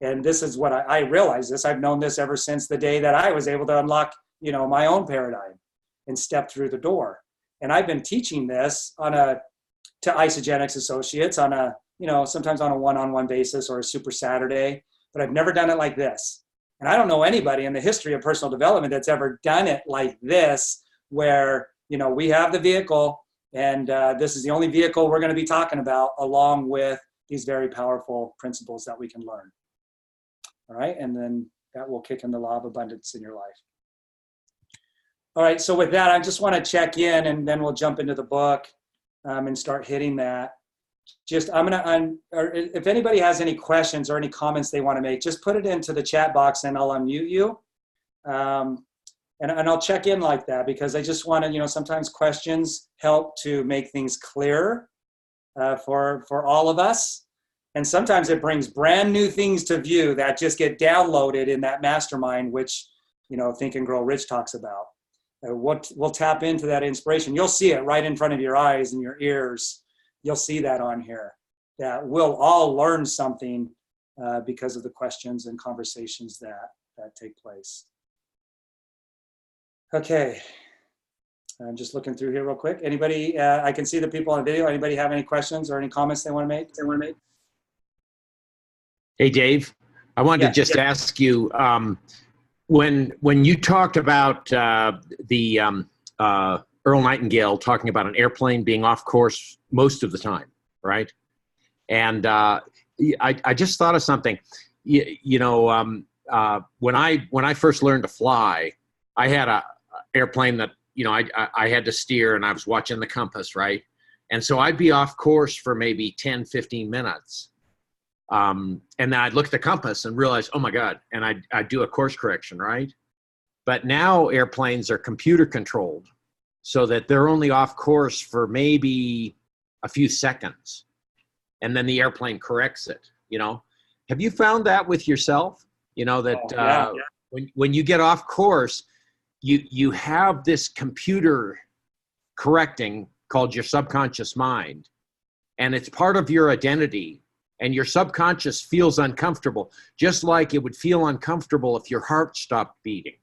Speaker 1: And this is what I realize this. I've known this ever since the day that I was able to unlock, my own paradigm. and step through the door. And I've been teaching this to Isagenix associates on a, sometimes on a one-on-one basis or a super Saturday, but I've never done it like this. And I don't know anybody in the history of personal development that's ever done it like this, where, we have the vehicle, and this is the only vehicle we're going to be talking about, along with these very powerful principles that we can learn. All right, and then that will kick in the law of abundance in your life. All right, so with that, I just want to check in, and then we'll jump into the book and start hitting that. Just, I'm going to, or if anybody has any questions or any comments they want to make, just put it into the chat box and I'll unmute you. And I'll check in like that, because I just want to, sometimes questions help to make things clearer for all of us. And sometimes it brings brand new things to view that just get downloaded in that mastermind, which, Think and Grow Rich talks about. We'll tap into that inspiration. You'll see it right in front of your eyes and your ears. You'll see that on here, that we'll all learn something because of the questions and conversations that take place. Okay, I'm just looking through here real quick. Anybody, I can see the people on the video. Anybody have any questions or any comments they want to make?
Speaker 2: Hey, Dave, I wanted to just ask you, when you talked about the Earl Nightingale talking about an airplane being off course most of the time, right? And I just thought of something. When I first learned to fly, I had a airplane that I had to steer, and I was watching the compass, right? And so I'd be off course for maybe 10, 15 minutes. And then I'd look at the compass and realize, oh my God, and I'd do a course correction, right? But now airplanes are computer controlled, so that they're only off course for maybe a few seconds, and then the airplane corrects it. Have you found that with yourself? When you get off course, you have this computer correcting called your subconscious mind, and it's part of your identity, and your subconscious feels uncomfortable, just like it would feel uncomfortable if your heart stopped beating.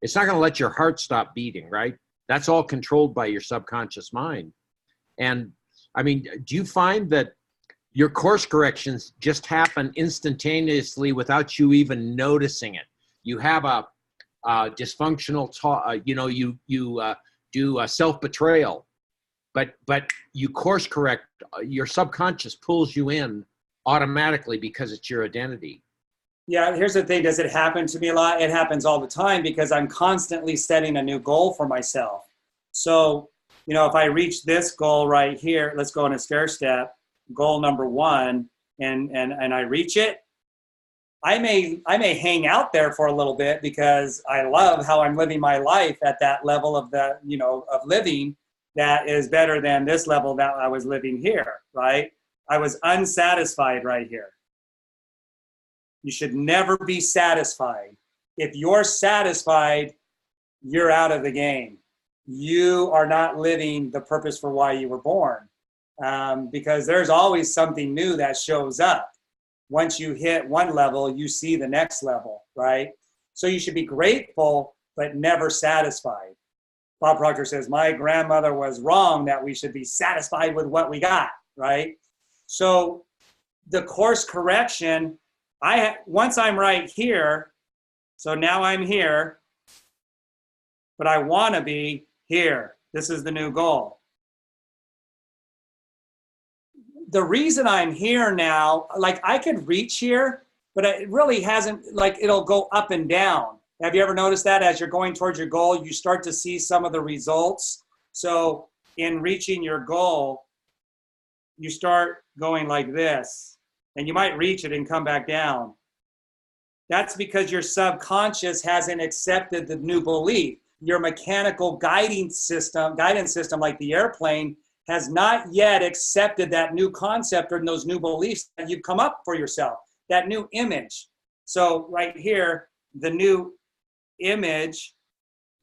Speaker 2: It's not going to let your heart stop beating, right? That's all controlled by your subconscious mind. And I mean, do you find that your course corrections just happen instantaneously without you even noticing it? You have a dysfunctional, you do a self-betrayal, but you course correct, your subconscious pulls you in automatically because it's your identity.
Speaker 1: Yeah, here's the thing. Does it happen to me a lot? It happens all the time, because I'm constantly setting a new goal for myself. So, if I reach this goal right here, let's go in a stair step, goal number 1, and I reach it, I may hang out there for a little bit because I love how I'm living my life at that level of of living that is better than this level that I was living here, right? I was unsatisfied right here. You should never be satisfied. If you're satisfied, you're out of the game. You are not living the purpose for why you were born, because there's always something new that shows up. Once you hit one level, you see the next level, right? So you should be grateful, but never satisfied. Bob Proctor says, my grandmother was wrong that we should be satisfied with what we got, right? So the course correction, once I'm right here, so now I'm here, but I want to be here. This is the new goal. The reason I'm here now, like I could reach here, but it really hasn't, like it'll go up and down. Have you ever noticed that as you're going towards your goal, you start to see some of the results? So in reaching your goal, you start going like this, and you might reach it and come back down. That's because your subconscious hasn't accepted the new belief. Your mechanical guidance system like the airplane has not yet accepted that new concept or those new beliefs that you've come up for yourself, that new image. So right here, the new image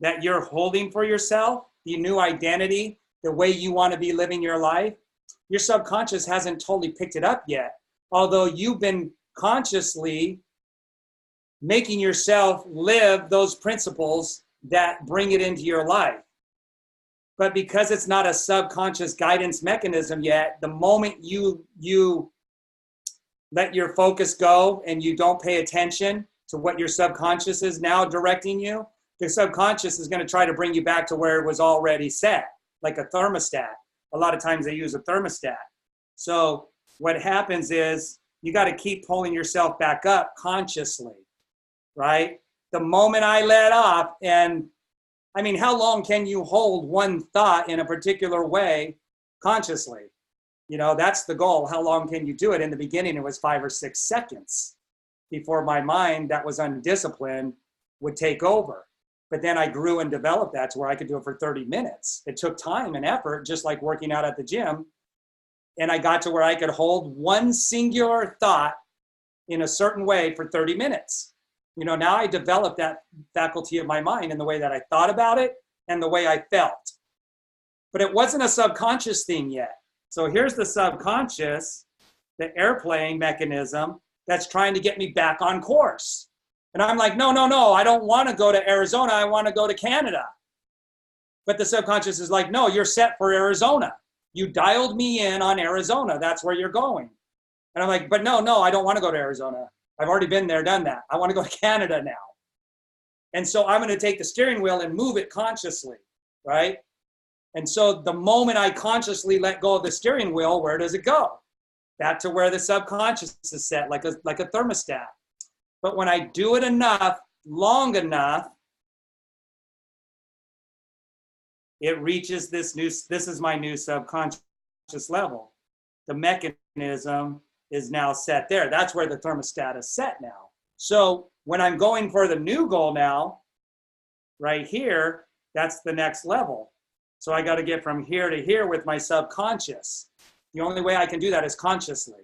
Speaker 1: that you're holding for yourself, the new identity, the way you want to be living your life, your subconscious hasn't totally picked it up yet. Although you've been consciously making yourself live those principles that bring it into your life. But because it's not a subconscious guidance mechanism yet, the moment you let your focus go and you don't pay attention to what your subconscious is now directing you, the subconscious is going to try to bring you back to where it was already set, like a thermostat. A lot of times they use a thermostat. So what happens is you got to keep pulling yourself back up consciously, right? The moment I let off, and I mean, how long can you hold one thought in a particular way consciously? You know, that's the goal. How long can you do it? In the beginning, it was 5 or 6 seconds before my mind that was undisciplined would take over. But then I grew and developed that to where I could do it for 30 minutes. It took time and effort, just like working out at the gym. And I got to where I could hold one singular thought in a certain way for 30 minutes. You know, now I developed that faculty of my mind in the way that I thought about it and the way I felt. But it wasn't a subconscious thing yet. So here's the subconscious, the airplane mechanism that's trying to get me back on course. And I'm like, no, I don't want to go to Arizona. I want to go to Canada. But the subconscious is like, no, you're set for Arizona. You dialed me in on Arizona. That's where you're going. And I'm like, but no, I don't want to go to Arizona. I've already been there, done that. I want to go to Canada now. And so I'm going to take the steering wheel and move it consciously, right? And so the moment I consciously let go of the steering wheel, where does it go? Back to where the subconscious is set, like a thermostat. But when I do it enough, long enough, it reaches this is my new subconscious level. The mechanism is now set there. That's where the thermostat is set now. So when I'm going for the new goal now, right here, that's the next level. So I got to get from here to here with my subconscious. The only way I can do that is consciously.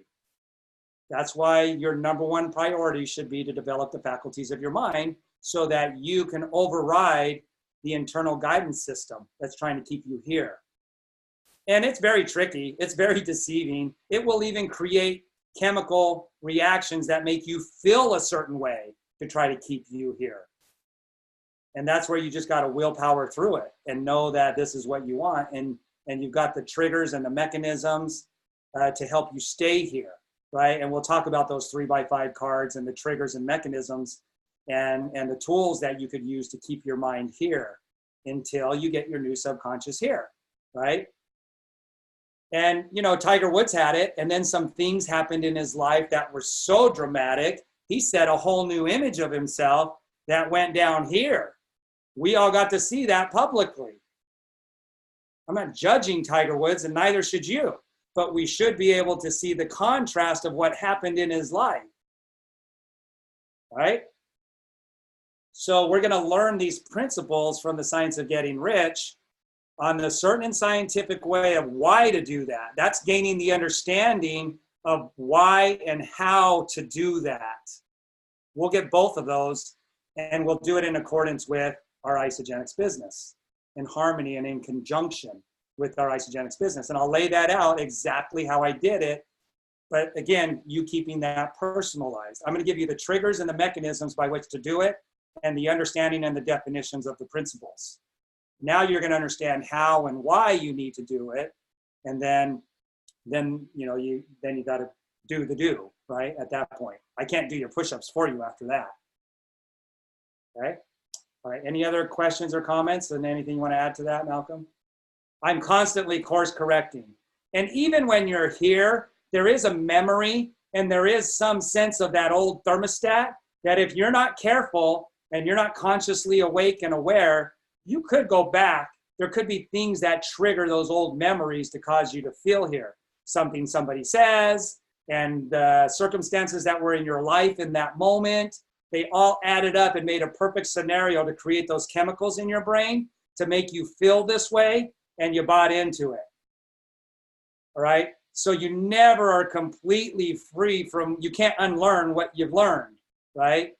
Speaker 1: That's why your number one priority should be to develop the faculties of your mind so that you can override the internal guidance system that's trying to keep you here. And it's very tricky. It's very deceiving. It will even create chemical reactions that make you feel a certain way to try to keep you here. And that's where you just got to willpower through it and know that this is what you want. And you've got the triggers and the mechanisms to help you stay here, right? And we'll talk about those 3x5 cards and the triggers and mechanisms and the tools that you could use to keep your mind here until you get your new subconscious here, right? And, you know, Tiger Woods had it, and then some things happened in his life that were so dramatic, he set a whole new image of himself that went down here. We all got to see that publicly. I'm not judging Tiger Woods, and neither should you, but we should be able to see the contrast of what happened in his life, right? So we're going to learn these principles from the Science of Getting Rich on the certain and scientific way of why to do that. That's gaining the understanding of why and how to do that. We'll get both of those, and we'll do it in accordance with our Isagenix business, in harmony and in conjunction with our Isagenix business. And I'll lay that out exactly how I did it. But again, you keeping that personalized. I'm going to give you the triggers and the mechanisms by which to do it and the understanding and the definitions of the principles. Now you're going to understand how and why you need to do it. And then you got to do the do, right? At that point, I can't do your push-ups for you after that. Okay. All right. Any other questions or comments and anything you want to add to that, Malcolm? I'm constantly course correcting. And even when you're here, there is a memory and there is some sense of that old thermostat that if you're not careful and you're not consciously awake and aware, you could go back. There could be things that trigger those old memories to cause you to feel here. Something somebody says and the circumstances that were in your life in that moment, they all added up and made a perfect scenario to create those chemicals in your brain to make you feel this way, and you bought into it. All right? So you never are completely free from, you can't unlearn what you've learned, right?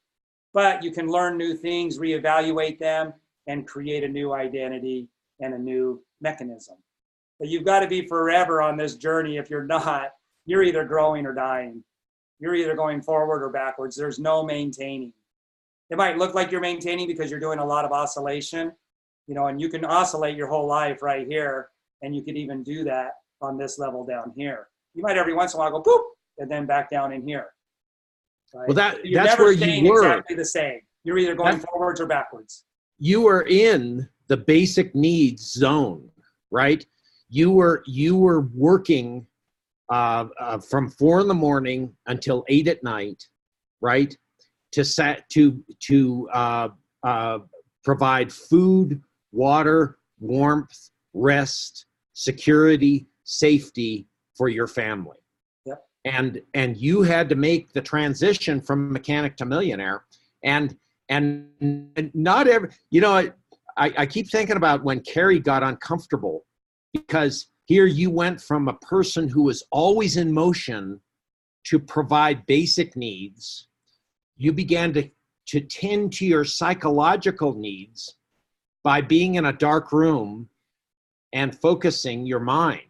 Speaker 1: But you can learn new things, reevaluate them, and create a new identity and a new mechanism. But you've got to be forever on this journey. If you're not, you're either growing or dying. You're either going forward or backwards. There's no maintaining. It might look like you're maintaining because you're doing a lot of oscillation, and you can oscillate your whole life right here, and you could even do that on this level down here. You might every once in a while go boop, and then back down in here. Right?
Speaker 2: Well,
Speaker 1: you're
Speaker 2: that's
Speaker 1: never
Speaker 2: where
Speaker 1: staying
Speaker 2: you were.
Speaker 1: exactly the same. You're either going forwards or backwards.
Speaker 2: You were in the basic needs zone, right? You were working from 4 a.m. until 8 p.m, right? To provide food, water, warmth, rest, security, safety for your family.
Speaker 1: Yep.
Speaker 2: And you had to make the transition from mechanic to millionaire. And not every, I keep thinking about when Carrie got uncomfortable, because here you went from a person who was always in motion to provide basic needs. You began to tend to your psychological needs by being in a dark room and focusing your mind.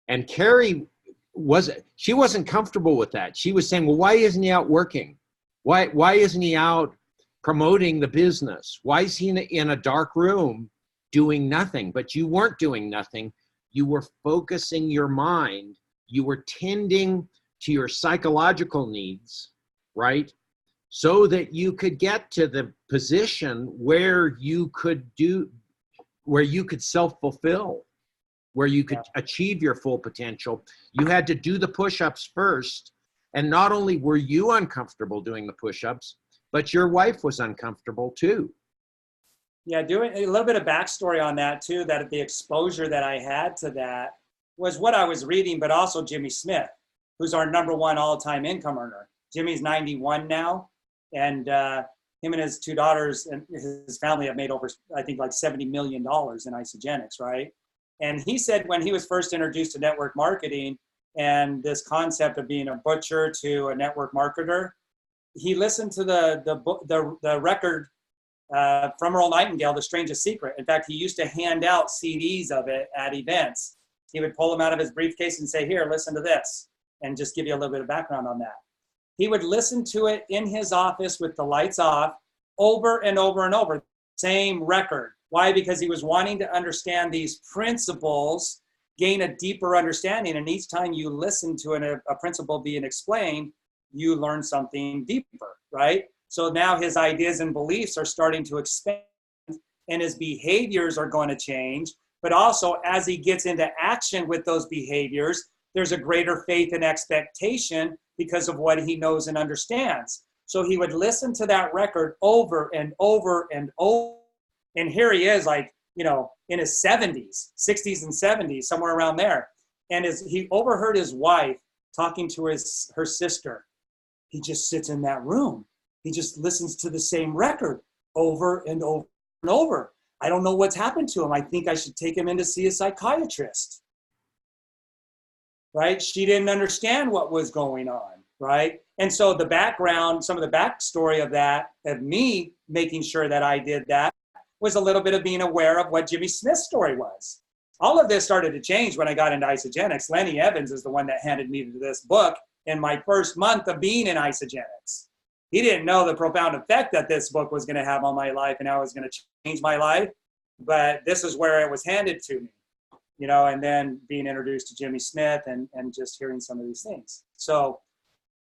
Speaker 2: And Carrie wasn't comfortable with that. She was saying, well, why isn't he out working? Why isn't he out promoting the business? Why is he in a dark room doing nothing? But you weren't doing nothing. You were focusing your mind. You were tending to your psychological needs, right? So that you could get to the position where you could self-fulfill, where you could achieve your full potential. You had to do the push-ups first. And not only were you uncomfortable doing the push-ups, but your wife was uncomfortable too.
Speaker 1: Yeah, doing a little bit of backstory on that too, that the exposure that I had to that was what I was reading, but also Jimmy Smith, who's our #1 all-time income earner. Jimmy's 91 now, and him and his 2 daughters and his family have made over, I think, like $70 million in Isagenix, right? And he said when he was first introduced to network marketing and this concept of being a butcher to a network marketer, he listened to the record from Earl Nightingale, The Strangest Secret. In fact, he used to hand out CDs of it at events. He would pull them out of his briefcase and say, here, listen to this, and just give you a little bit of background on that. He would listen to it in his office with the lights off over and over and over, same record. Why? Because he was wanting to understand these principles, gain a deeper understanding. And each time you listen to a principle being explained, you learn something deeper, right? So now his ideas and beliefs are starting to expand and his behaviors are going to change. But also as he gets into action with those behaviors, there's a greater faith and expectation because of what he knows and understands. So he would listen to that record over and over and over. And here he is, like, in his 70s, 60s and 70s, somewhere around there. And as he overheard his wife talking to her sister, he just sits in that room. He just listens to the same record over and over and over. I don't know what's happened to him. I think I should take him in to see a psychiatrist. Right? She didn't understand what was going on. Right? And so the background, some of the backstory of that, of me making sure that I did that, was a little bit of being aware of what Jimmy Smith's story was. All of this started to change when I got into Isagenix. Lenny Evans is the one that handed me this book in my first month of being in Isagenix. He didn't know the profound effect that this book was going to have on my life and how it was going to change my life. But this is where it was handed to me, and then being introduced to Jimmy Smith and just hearing some of these things. So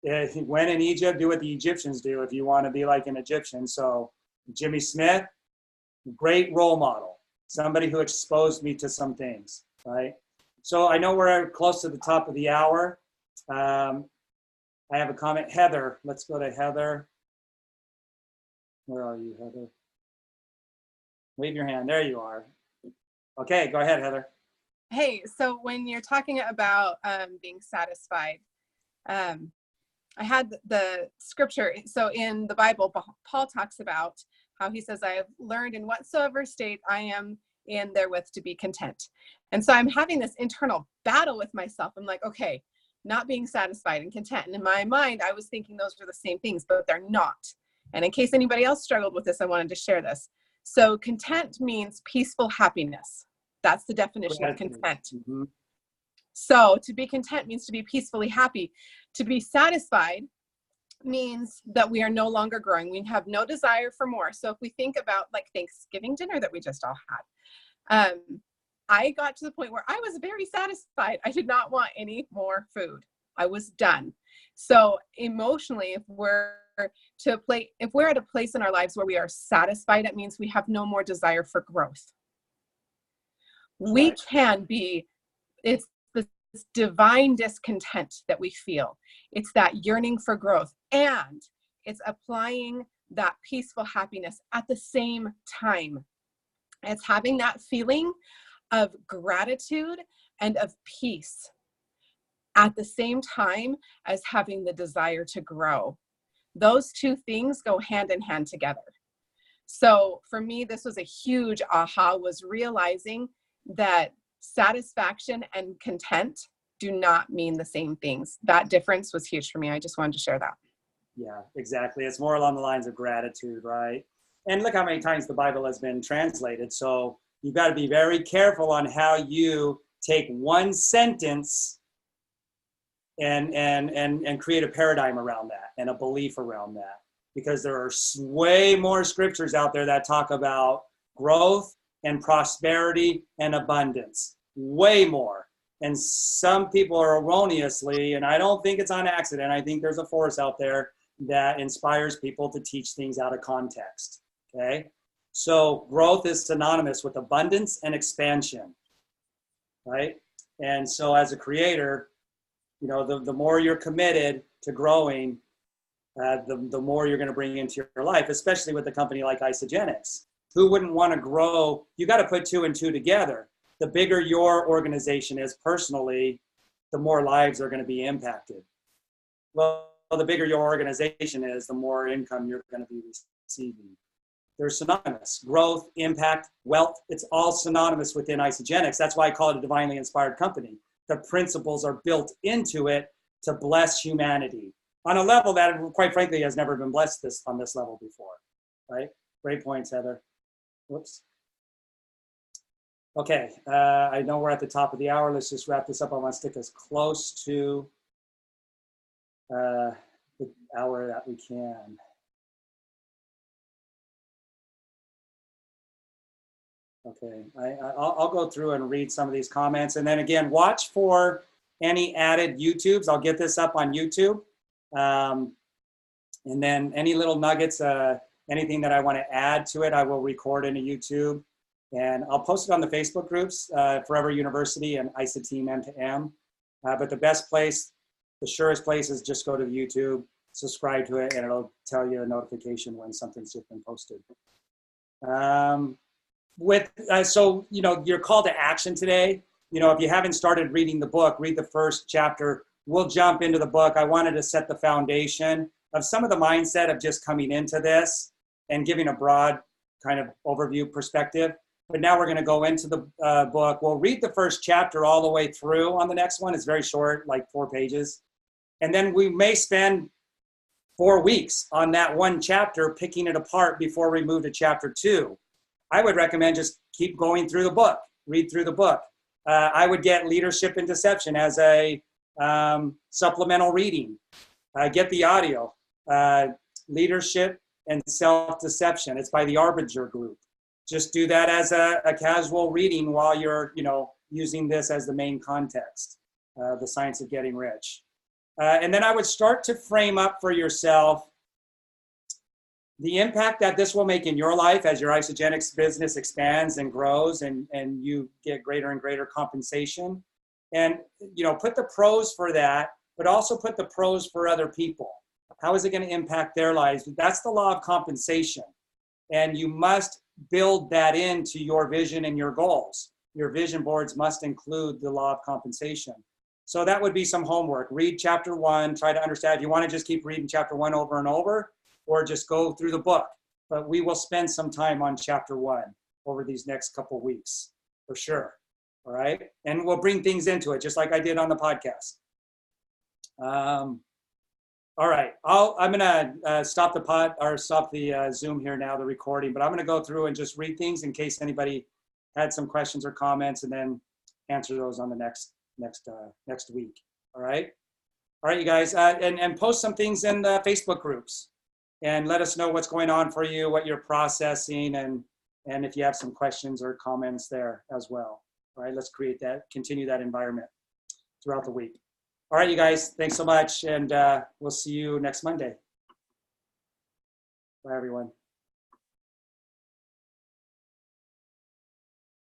Speaker 1: when in Egypt, do what the Egyptians do if you want to be like an Egyptian. So Jimmy Smith, great role model, somebody who exposed me to some things, right? So I know we're close to the top of the hour. I have a comment. Heather, let's go to Heather. Where are you, Heather? Wave your hand. There you are. Okay, go ahead, Heather.
Speaker 3: Hey, so when you're talking about being satisfied, I had the scripture. So in the Bible, Paul talks about how he says, I have learned in whatsoever state I am in therewith to be content. And so I'm having this internal battle with myself. I'm like, okay, not being satisfied and content. And in my mind, I was thinking those are the same things, but they're not. And in case anybody else struggled with this, I wanted to share this. So content means peaceful happiness. That's the definition of content.
Speaker 1: Mm-hmm.
Speaker 3: So to be content means to be peacefully happy. To be satisfied means that we are no longer growing. We have no desire for more. So if we think about like Thanksgiving dinner that we just all had, I got to the point where I was very satisfied. I did not want any more food. I was done. So emotionally, if we're at a place in our lives where we are satisfied, it means we have no more desire for growth. We can be, it's this divine discontent that we feel. It's that yearning for growth, and it's applying that peaceful happiness at the same time. It's having that feeling of gratitude and of peace at the same time as having the desire to grow. Those two things go hand in hand together. So for me, this was a huge aha, was realizing that satisfaction and content do not mean the same things. That difference was huge for me. I just wanted to share that.
Speaker 1: Yeah, exactly. It's more along the lines of gratitude, right? And look how many times the Bible has been translated. So you've got to be very careful on how you take one sentence and create a paradigm around that and a belief around that. Because there are way more scriptures out there that talk about growth and prosperity and abundance. Way more. And some people are erroneously, and I don't think it's on accident, I think there's a force out there that inspires people to teach things out of context, okay? So growth is synonymous with abundance and expansion, right? And so as a creator, you know, the more you're committed to growing, the more you're going to bring into your life, especially with a company like Isagenix. Who wouldn't want to grow? You got to put 2 and 2 together. The bigger your organization is personally, the more lives are going to be impacted. Well, the bigger your organization is, the more income you're going to be receiving. They're synonymous. Growth, impact, wealth, it's all synonymous within Isagenix. That's why I call it a divinely inspired company. The principles are built into it to bless humanity on a level that, quite frankly, has never been blessed on this level before, right? Great points, Heather. Whoops. Okay, I know we're at the top of the hour. Let's just wrap this up. I want to stick as close to the hour that we can. Okay, I'll go through and read some of these comments. And then again, watch for any added YouTubes. I'll get this up on YouTube. And then any little nuggets, anything that I want to add to it, I will record into YouTube. And I'll post it on the Facebook groups, Forever University and ISA Team M2M. But the best place, the surest place is just go to YouTube, subscribe to it, and it'll tell you a notification when something's just been posted. So, you know, your call to action today, you know, if you haven't started reading the book, read the first chapter. We'll jump into the book. I wanted to set the foundation of some of the mindset of just coming into this and giving a broad kind of overview perspective. But now we're going to go into the book. We'll read the first chapter all the way through on the next one. It's very short, like 4 pages. And then we may spend 4 weeks on that one chapter, picking it apart before we move to chapter 2. I would recommend just keep going through the book, read through the book. I would get Leadership and Deception as a supplemental reading. Get the audio, Leadership and Self-Deception. It's by the Arbinger Group. Just do that as a casual reading while you're, you know, using this as the main context, The Science of Getting Rich. And then I would start to frame up for yourself the impact that this will make in your life as your Isagenix business expands and grows and you get greater and greater compensation. And, you know, put the pros for that, but also put the pros for other people. How is it going to impact their lives? That's the law of compensation. And you must build that into your vision and your goals. Your vision boards must include the law of compensation. So that would be some homework. Read chapter 1, try to understand. If you want to just keep reading chapter 1 over and over, or just go through the book. But we will spend some time on chapter 1 over these next couple of weeks, for sure. All right? And we'll bring things into it, just like I did on the podcast. All right, I'm gonna stop the Zoom here now, the recording, but I'm gonna go through and just read things in case anybody had some questions or comments, and then answer those on the next week. All right. All right, you guys, and post some things in the Facebook groups and let us know what's going on for you, what you're processing, and if you have some questions or comments there as well. All right, let's continue that environment throughout the week. All right, you guys, thanks so much, and we'll see you next Monday. Bye, everyone.